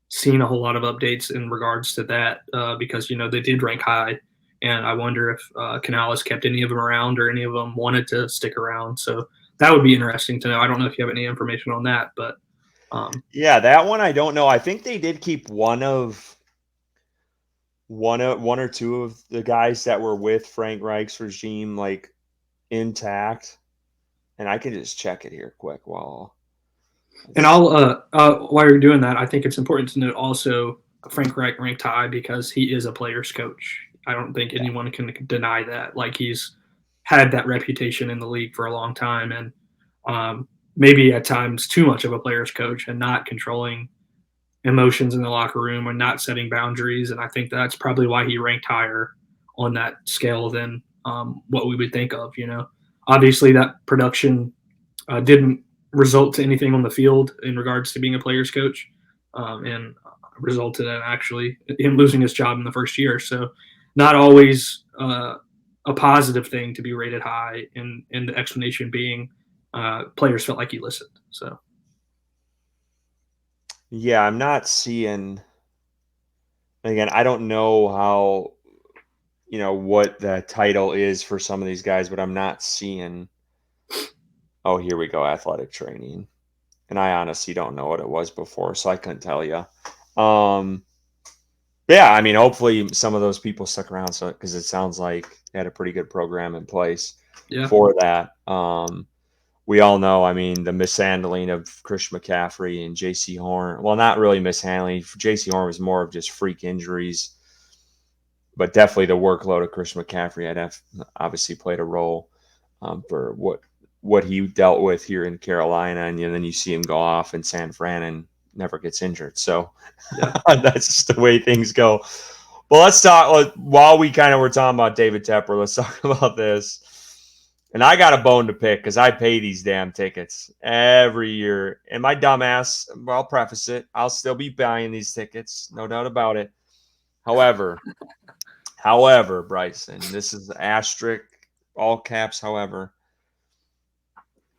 S2: seen a whole lot of updates in regards to that because they did rank high, and I wonder if Canales kept any of them around or any of them wanted to stick around. So that would be interesting to know. I don't know if you have any information on that, but
S1: yeah, that one I don't know. I think they did keep one or two of the guys that were with Frank Reich's regime like intact, and I can just check it here quick while.
S2: And while you're doing that, I think it's important to note also Frank Reich ranked high because he is a player's coach. I don't think anyone can deny that. Like he's had that reputation in the league for a long time, and maybe at times too much of a player's coach and not controlling emotions in the locker room or not setting boundaries. And I think that's probably why he ranked higher on that scale than what we would think of. Obviously that production didn't result to anything on the field in regards to being a player's coach, and resulted in actually him losing his job in the first year. So, not always a positive thing to be rated high, and the explanation being players felt like he listened. So,
S1: yeah, I'm not seeing. Again, I don't know how, what the title is for some of these guys, but I'm not seeing. Oh, here we go, athletic training. And I honestly don't know what it was before, so I couldn't tell you. Yeah, I mean, hopefully some of those people stuck around, so because it sounds like they had a pretty good program in place for that. We all know, I mean, the mishandling of Christian McCaffrey and J.C. Horn. Well, not really mishandling. J.C. Horn was more of just freak injuries, but definitely the workload of Christian McCaffrey had obviously played a role for what he dealt with here in Carolina, and then you see him go off in San Fran and never gets injured. So that's just the way things go. Well, let's talk while we kind of were talking about David Tepper. Let's talk about this. And I got a bone to pick because I pay these damn tickets every year. And my dumbass, well, I'll preface it, I'll still be buying these tickets, no doubt about it. However, Bryson, this is asterisk, all caps, however.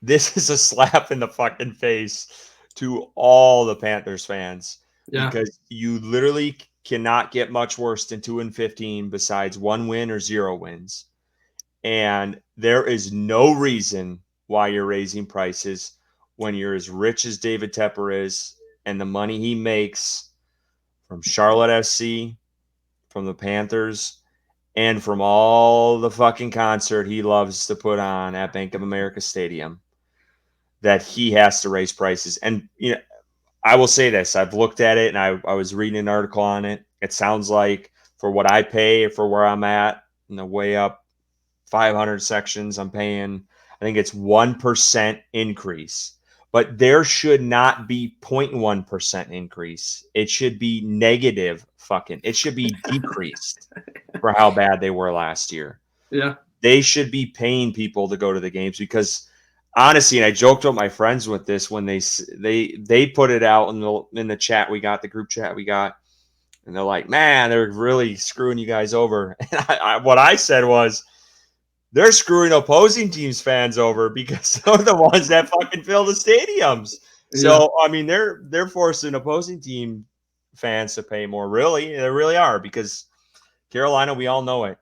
S1: This is a slap in the fucking face to all the Panthers fans because you literally cannot get much worse than 2-15 besides 1 win or 0 wins. And there is no reason why you're raising prices when you're as rich as David Tepper is and the money he makes from Charlotte FC, from the Panthers, and from all the fucking concert he loves to put on at Bank of America Stadium, that he has to raise prices. And, I will say this. I've looked at it and I was reading an article on it. It sounds like for what I pay for where I'm at, way up 500 sections, I'm paying, I think it's 1% increase. But there should not be 0.1% increase. It should be negative it should be decreased for how bad they were last year.
S2: Yeah.
S1: They should be paying people to go to the games because honestly, and I joked with my friends with this when they put it out in the chat we got, the group chat we got, and they're like, man, they're really screwing you guys over. And what I said was, they're screwing opposing teams' fans over because they're the ones that fucking fill the stadiums. So, I mean, they're forcing opposing team fans to pay more. Really, they really are, because Carolina, we all know it.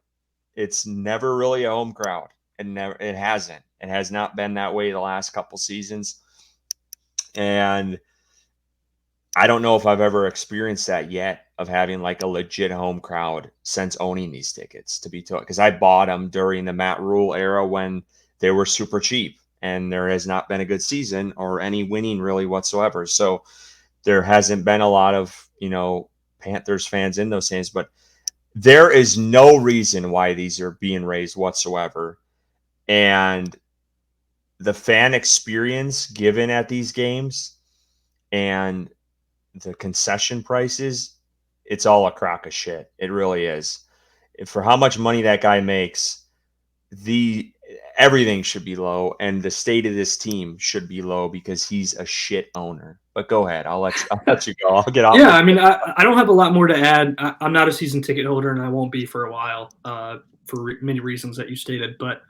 S1: It's never really a home crowd. It hasn't. It has not been that way the last couple seasons. And I don't know if I've ever experienced that yet, of having like a legit home crowd since owning these tickets, to be told, because I bought them during the Matt Rule era when they were super cheap and there has not been a good season or any winning really whatsoever. So there hasn't been a lot of, Panthers fans in those stands, but there is no reason why these are being raised whatsoever. And the fan experience given at these games and the concession prices, it's all a crock of shit. It really is. For how much money that guy makes, everything should be low, and the state of this team should be low because he's a shit owner. But go ahead. I'll let you go. I'll get off.
S2: Yeah, I mean, I don't have a lot more to add. I'm not a season ticket holder, and I won't be for a while for many reasons that you stated. But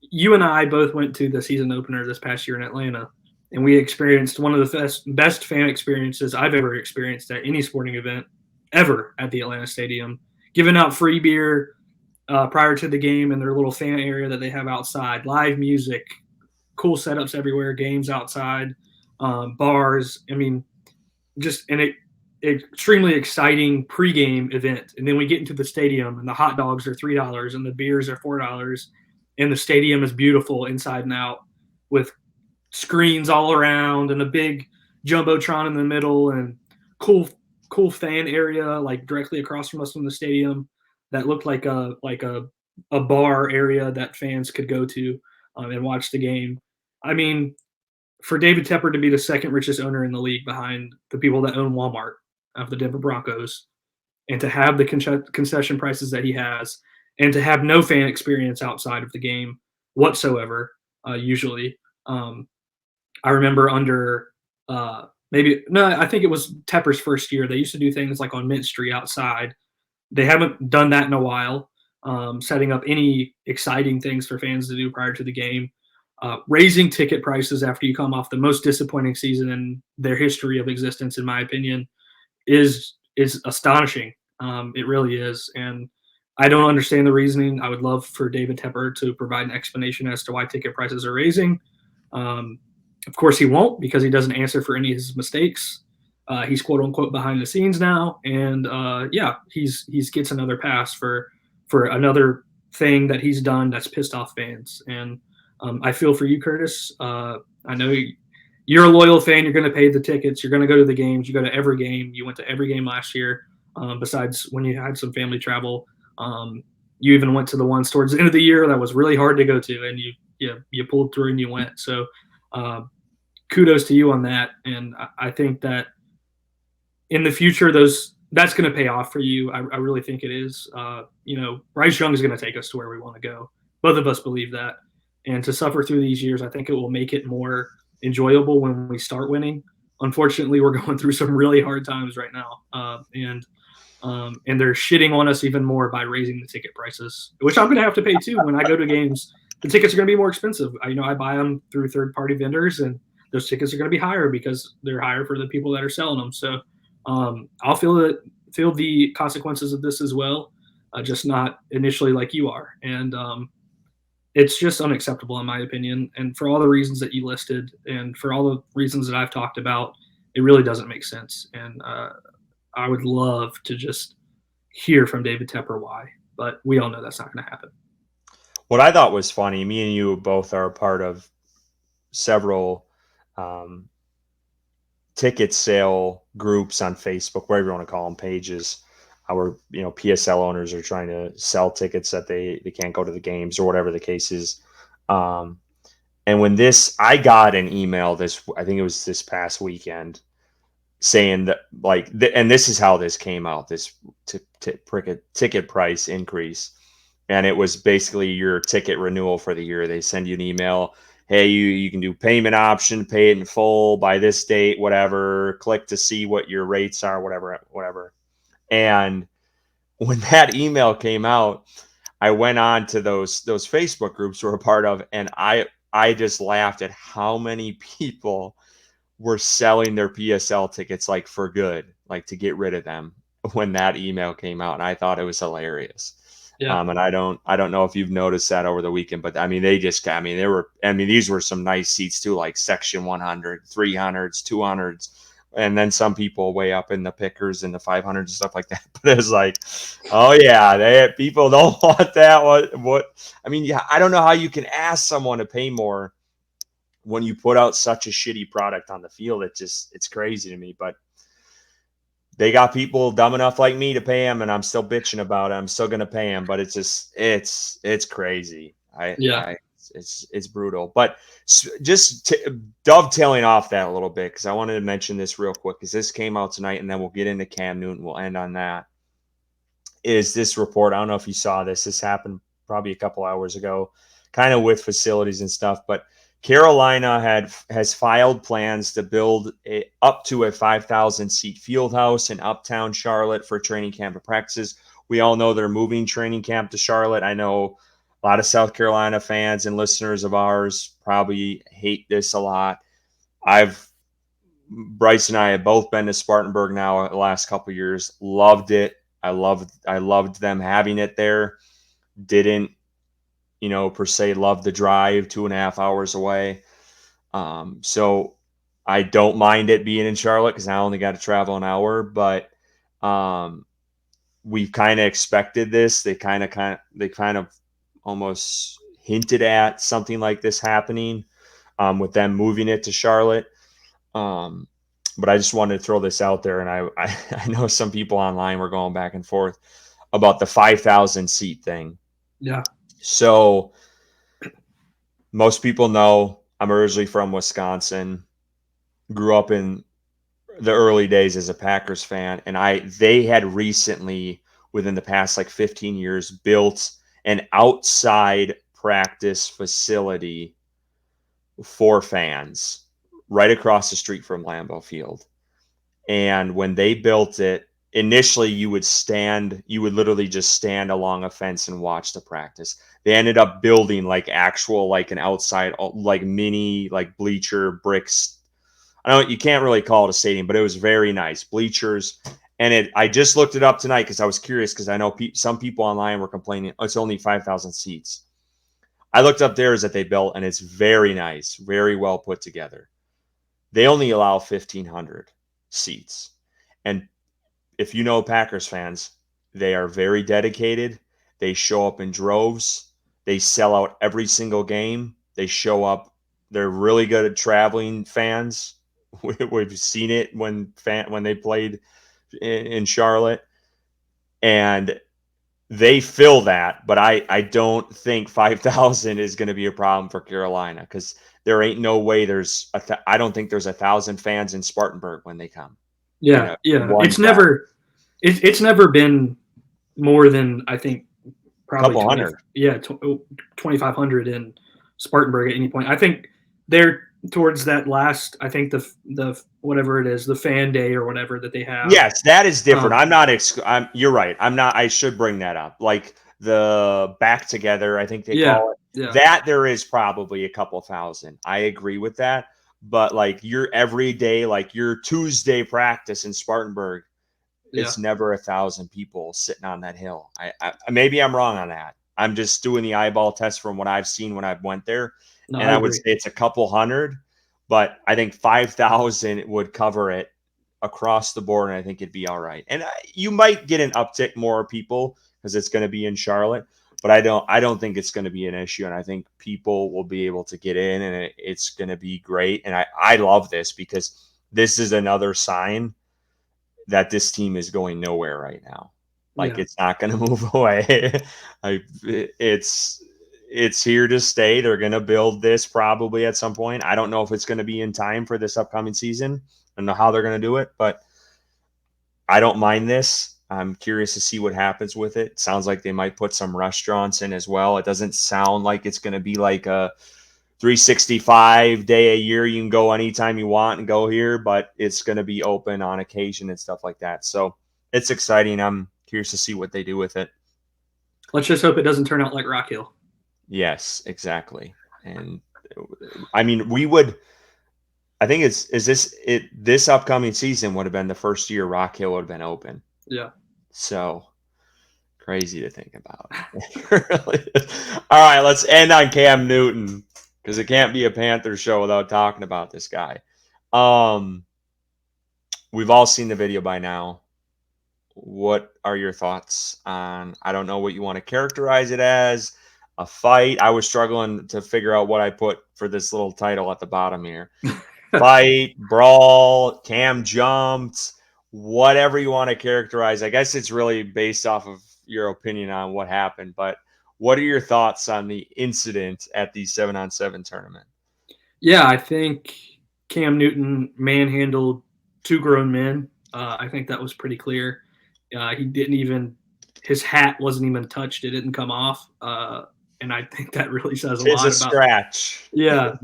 S2: you and I both went to the season opener this past year in Atlanta, and we experienced one of the best fan experiences I've ever experienced at any sporting event ever at the Atlanta Stadium, giving out free beer prior to the game in their little fan area that they have outside, live music, cool setups everywhere, games outside, bars. I mean, just an extremely exciting pregame event. And then we get into the stadium, and the hot dogs are $3 and the beers are $4, and the stadium is beautiful inside and out with screens all around and a big jumbotron in the middle and cool fan area like directly across from us from the stadium that looked like a bar area that fans could go to and watch the game. I mean, for David Tepper to be the second richest owner in the league behind the people that own Walmart of the Denver Broncos, and to have the concession prices that he has, and to have no fan experience outside of the game whatsoever, usually. I remember under I think it was Tepper's first year. They used to do things like on Mint Street outside. They haven't done that in a while, setting up any exciting things for fans to do prior to the game. Raising ticket prices after you come off the most disappointing season in their history of existence, in my opinion, is astonishing. It really is, and I don't understand the reasoning. I would love for David Tepper to provide an explanation as to why ticket prices are raising. Of course, he won't, because he doesn't answer for any of his mistakes. He's quote unquote behind the scenes now, and he's gets another pass for another thing that he's done that's pissed off fans. And I feel for you, Curtis. I know you're a loyal fan. You're going to pay the tickets. You're going to go to the games. You go to every game. You went to every game last year, besides when you had some family travel. You even went to the ones towards the end of the year that was really hard to go to, and you pulled through and you went. So kudos to you on that. And I think that in the future, that's going to pay off for you. I really think it is. Bryce Young is going to take us to where we want to go. Both of us believe that. And to suffer through these years, I think it will make it more enjoyable when we start winning. Unfortunately, we're going through some really hard times right now. And they're shitting on us even more by raising the ticket prices, which I'm going to have to pay too when I go to games. The tickets are going to be more expensive. I buy them through third-party vendors, and those tickets are going to be higher because they're higher for the people that are selling them. So I'll feel the consequences of this as well, just not initially like you are. And it's just unacceptable in my opinion. And for all the reasons that you listed, and for all the reasons that I've talked about, it really doesn't make sense. And I would love to just hear from David Tepper why, but we all know that's not going to happen.
S1: What I thought was funny, me and you both are a part of several ticket sale groups on Facebook, whatever you want to call them, pages, where PSL owners are trying to sell tickets that they can't go to the games or whatever the case is. And when I got an email I think it was this past weekend, saying that and this is how this came out, this ticket price increase. And it was basically your ticket renewal for the year. They send you an email. Hey, you can do payment option, pay it in full by this date, whatever. Click to see what your rates are, whatever. And when that email came out, I went on to those Facebook groups we're a part of, and I just laughed at how many people were selling their PSL tickets like for good, like to get rid of them when that email came out. And I thought it was hilarious.
S2: Yeah.
S1: And I don't know if you've noticed that over the weekend, but these were some nice seats too, like section 100, 300s, 200s. And then some people way up in the pickers and the 500s and stuff like that. But it's like, oh yeah, people don't want that. I don't know how you can ask someone to pay more when you put out such a shitty product on the field. It's crazy to me, but they got people dumb enough like me to pay them, and I'm still bitching about it. I'm still going to pay them, but it's crazy. It's brutal. But just dovetailing off that a little bit, because I wanted to mention this real quick, because this came out tonight, and then we'll get into Cam Newton. We'll end on that. Is this report? I don't know if you saw this. This happened probably a couple hours ago, kind of with facilities and stuff. But Carolina has filed plans to build up to a 5,000 seat field house in Uptown Charlotte for training camp and practices. We all know they're moving training camp to Charlotte. I know a lot of South Carolina fans and listeners of ours probably hate this a lot. Bryce and I have both been to Spartanburg now the last couple of years. Loved it. I loved them having it there. Didn't, per se love the drive 2.5 hours away. So I don't mind it being in Charlotte because I only got to travel an hour, but we've kind of expected this. They kind of almost hinted at something like this happening with them moving it to Charlotte. But I just wanted to throw this out there, and I know some people online were going back and forth about the 5,000 seat thing.
S2: Yeah.
S1: So most people know I'm originally from Wisconsin, grew up in the early days as a Packers fan, and they had recently, within the past like 15 years, built an outside practice facility for fans right across the street from Lambeau Field. And when they built it, initially you would literally just stand along a fence and watch the practice. They ended up building like an outside, like mini, like bleacher bricks. You can't really call it a stadium, but it was very nice bleachers. And I just looked it up tonight because I was curious, because I know some people online were complaining, it's only 5,000 seats. I looked up theirs that they built, and it's very nice, very well put together. They only allow 1,500 seats. And if you know Packers fans, they are very dedicated. They show up in droves. They sell out every single game. They show up. They're really good at traveling fans. We've seen it when they played in Charlotte. And they fill that, but I don't think 5,000 is going to be a problem for Carolina, because there ain't no way I don't think there's 1,000 fans in Spartanburg when they come.
S2: Yeah. It's never been more than, I think, probably
S1: couple hundred.
S2: 2,500 in Spartanburg at any point. I think they're towards that last, I think the whatever it is, the fan day or whatever that they have.
S1: Yes, that is different. You're right. I should bring that up. Like the back together, I think they call it.
S2: Yeah.
S1: That there is probably a couple thousand. I agree with that. But like your everyday, like your Tuesday practice in Spartanburg, it's never 1,000 people sitting on that hill. I maybe I'm wrong on that. I'm just doing the eyeball test from what I've seen when I've went there.
S2: No,
S1: and I would say it's a couple hundred, but I think 5,000 would cover it across the board, and I think it'd be all right. And you might get an uptick more people because it's going to be in Charlotte, but I don't think it's going to be an issue, and I think people will be able to get in, and it's going to be great. And I love this, because this is another sign that this team is going nowhere right now. Like it's not going to move away. It's here to stay. They're going to build this probably at some point. I don't know if it's going to be in time for this upcoming season. I don't know how they're going to do it, but I don't mind this. I'm curious to see what happens with it. Sounds like they might put some restaurants in as well. It doesn't sound like it's going to be like a 365 day a year. You can go anytime you want and go here, but it's going to be open on occasion and stuff like that. So it's exciting. I'm curious to see what they do with it.
S2: Let's just hope it doesn't turn out like Rock Hill.
S1: Yes, exactly. And I mean, I think this upcoming season would have been the first year Rock Hill would have been open.
S2: Yeah.
S1: So crazy to think about. All right, let's end on Cam Newton, because it can't be a Panthers show without talking about this guy. We've all seen the video by now. What are your thoughts on, I don't know what you want to characterize it as, a fight? I was struggling to figure out what I put for this little title at the bottom here. Fight, brawl, Cam jumped, whatever you want to characterize. I guess it's really based off of your opinion on what happened, but what are your thoughts on the incident at the 7-on-7 tournament?
S2: Yeah, I think Cam Newton manhandled two grown men. I think that was pretty clear. He didn't even his hat wasn't even touched; it didn't come off, and I think that really says a
S1: Tis
S2: lot
S1: a
S2: about.
S1: scratch.
S2: Yeah,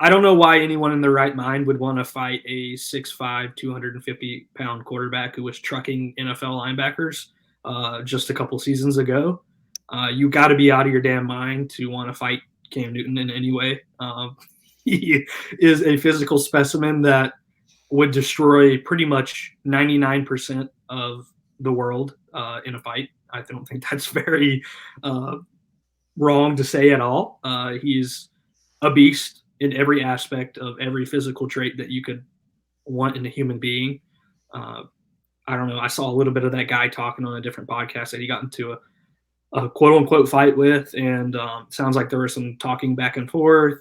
S2: I don't know why anyone in their right mind would want to fight a 6'5", 250-pound quarterback who was trucking NFL linebackers just a couple seasons ago. You got to be out of your damn mind to want to fight Cam Newton in any way. He is a physical specimen that would destroy pretty much 99% of the world in a fight. I don't think that's very wrong to say at all. He's a beast in every aspect of every physical trait that you could want in a human being. Uh, I don't know. I saw a little bit of that guy talking on a different podcast that he got into a quote unquote fight with, and sounds like there was some talking back and forth.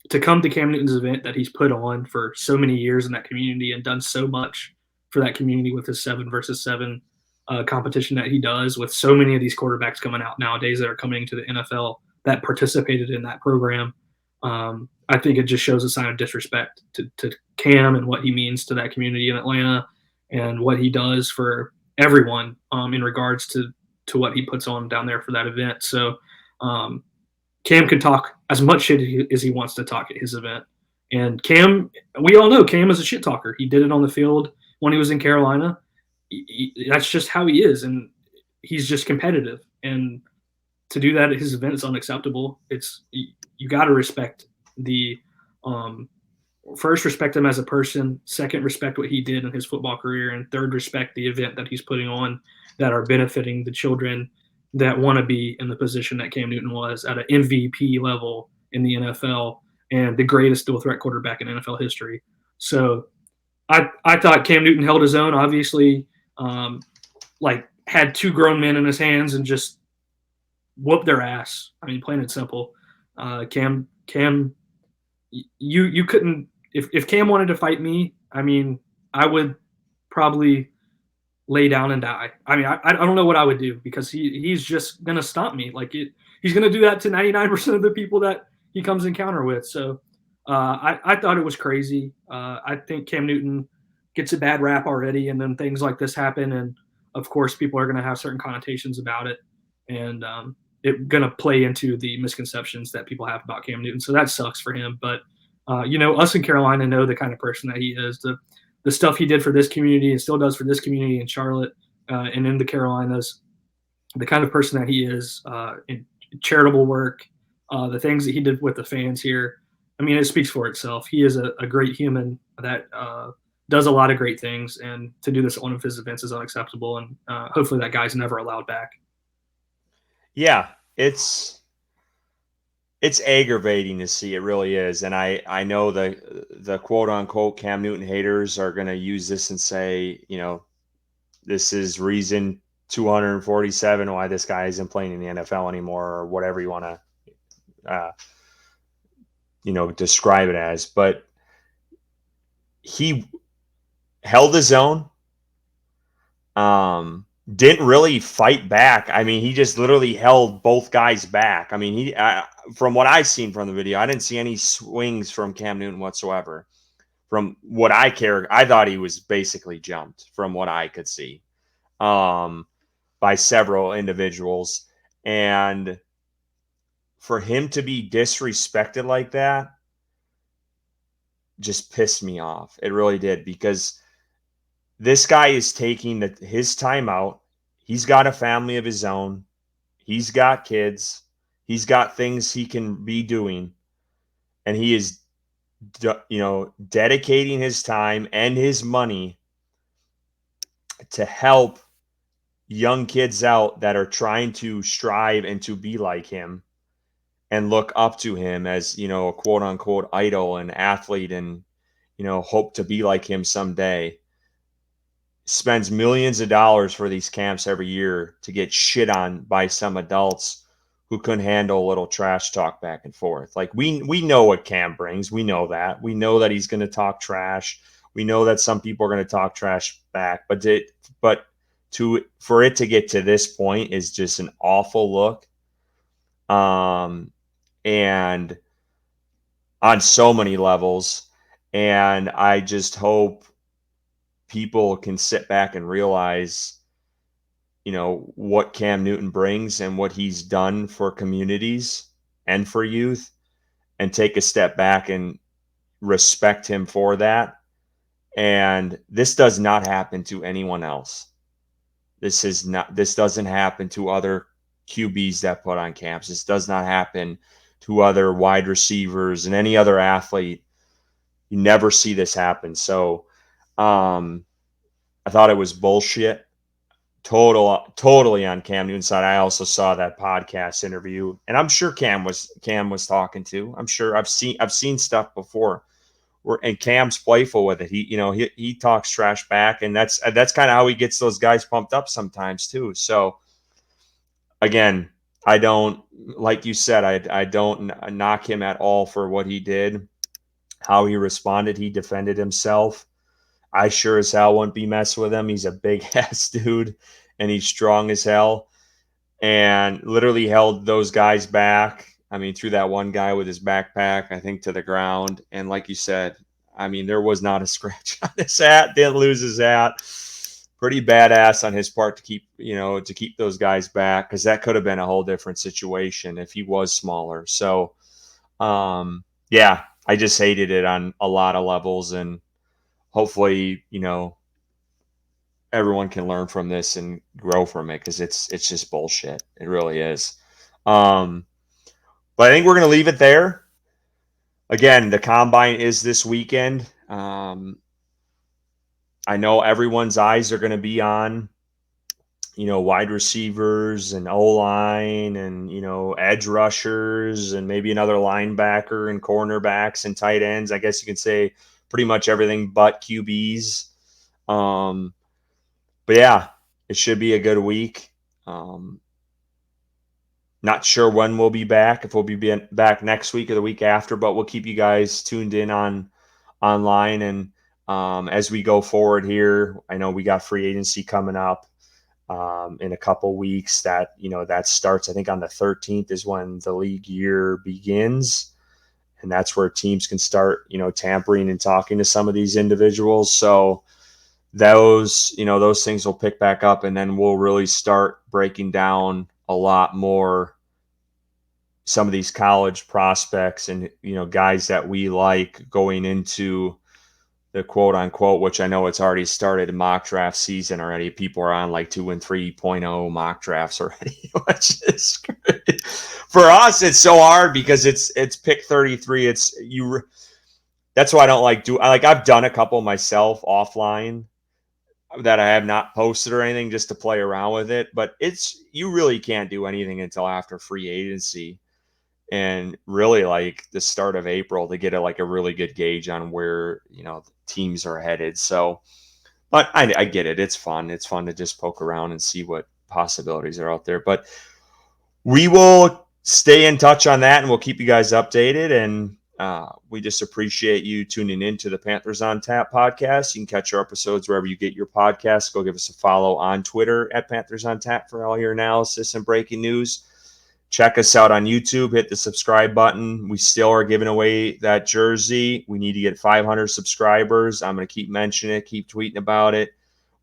S2: To come to Cam Newton's event that he's put on for so many years in that community and done so much for that community with his 7 versus 7 competition that he does, with so many of these quarterbacks coming out nowadays that are coming to the NFL that participated in that program. I think it just shows a sign of disrespect to Cam and what he means to that community in Atlanta and what he does for everyone in regards to what he puts on down there for that event. So Cam can talk as much shit as he wants to talk at his event. And Cam, we all know Cam is a shit talker. He did it on the field when he was in Carolina. That's just how he is, and he's just competitive. And to do that at his event is unacceptable. It's you got to respect the first respect him as a person, second respect what he did in his football career, and third respect the event that he's putting on that are benefiting the children that want to be in the position that Cam Newton was at an MVP level in the NFL and the greatest dual threat quarterback in NFL history. So I thought Cam Newton held his own. Obviously, like had two grown men in his hands and just whooped their ass. I mean, plain and simple. Cam, you couldn't if Cam wanted to fight me. I mean, I would probably lay down and die. I mean, I don't know what I would do because he's just gonna stomp me. Like he's gonna do that to 99% of the people that he comes encounter with. So I thought it was crazy. I think Cam Newton gets a bad rap already, and then things like this happen, and of course people are gonna have certain connotations about it, and it's gonna play into the misconceptions that people have about Cam Newton. So that sucks for him. But us in Carolina know the kind of person that he is. The stuff he did for this community and still does for this community in Charlotte and in the Carolinas, the kind of person that he is in charitable work, the things that he did with the fans here. I mean, it speaks for itself. He is a great human that does a lot of great things, and to do this at one of his events is unacceptable. And hopefully that guy's never allowed back.
S1: Yeah, it's aggravating to see. It really is. And I know the quote unquote Cam Newton haters are going to use this and say, this is reason 247 why this guy isn't playing in the NFL anymore, or whatever you want to, describe it as. But he held his own. Didn't really fight back. I mean, he just literally held both guys back. I mean, from what I've seen from the video, I didn't see any swings from Cam Newton whatsoever. From what I thought he was basically jumped from what I could see by several individuals. And for him to be disrespected like that just pissed me off. It really did, because this guy is taking his time out. He's got a family of his own. He's got kids. He's got things he can be doing. And he is, dedicating his time and his money to help young kids out that are trying to strive and to be like him and look up to him as, a quote unquote idol and athlete and, hope to be like him someday. Spends millions of dollars for these camps every year to get shit on by some adults who couldn't handle a little trash talk back and forth. Like we know what Cam brings. We know that. We know that he's going to talk trash. We know that some people are going to talk trash back, but for it to get to this point is just an awful look. And on so many levels. And I just hope people can sit back and realize what Cam Newton brings and what he's done for communities and for youth, and take a step back and respect him for that. And this does not happen to anyone else. This doesn't happen to other QBs that put on camps. This does not happen to other wide receivers and any other athlete. You never see this happen. So I thought it was bullshit. Totally on Cam Newton's side. I also saw that podcast interview, and I'm sure Cam was talking to. I'm sure I've seen stuff before and Cam's playful with it. He talks trash back, and that's kind of how he gets those guys pumped up sometimes too. So again, I don't, like you said, I don't knock him at all for what he did, how he responded. He defended himself. I sure as hell wouldn't be messing with him. He's a big ass dude, and he's strong as hell, and literally held those guys back. I mean, threw that one guy with his backpack, I think, to the ground. And like you said, I mean, there was not a scratch on his hat. Didn't lose his hat. Pretty badass on his part to keep those guys back, because that could have been a whole different situation if he was smaller. So, yeah, I just hated it on a lot of levels, and hopefully, everyone can learn from this and grow from it, because it's just bullshit. It really is. But I think we're going to leave it there. Again, the combine is this weekend. I know everyone's eyes are going to be on, wide receivers and O-line and, edge rushers and maybe another linebacker and cornerbacks and tight ends. I guess you can say pretty much everything but QBs. But yeah, it should be a good week. Not sure when we'll be back, if we'll be back next week or the week after, but we'll keep you guys tuned in online. And as we go forward here, I know we got free agency coming up in a couple weeks. That starts, I think, on the 13th is when the league year begins, and that's where teams can start tampering and talking to some of these individuals. So those things will pick back up, and then we'll really start breaking down a lot more some of these college prospects and guys that we like going into the quote unquote, which I know it's already started, mock draft season already. People are on like 2 and 3.0 mock drafts already, which is great. For us, it's so hard because it's pick 33. That's why I don't I've done a couple myself offline that I have not posted or anything, just to play around with it. But you really can't do anything until after free agency, and really like the start of April, to get a really good gauge on where teams are headed. So, but I get it. It's fun. It's fun to just poke around and see what possibilities are out there. But we will stay in touch on that, and we'll keep you guys updated. And we just appreciate you tuning in to the Panthers on Tap podcast. You can catch our episodes wherever you get your podcasts. Go give us a follow on Twitter at Panthers on Tap for all your analysis and breaking news. Check us out on YouTube. Hit the subscribe button. We still are giving away that jersey. We need to get 500 subscribers. I'm going to keep mentioning it, keep tweeting about it.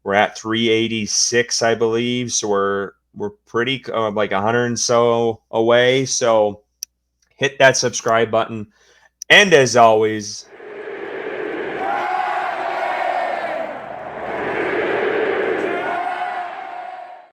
S1: We're at 386, I believe. So we're pretty like 100 and so away. So hit that subscribe button. And as always,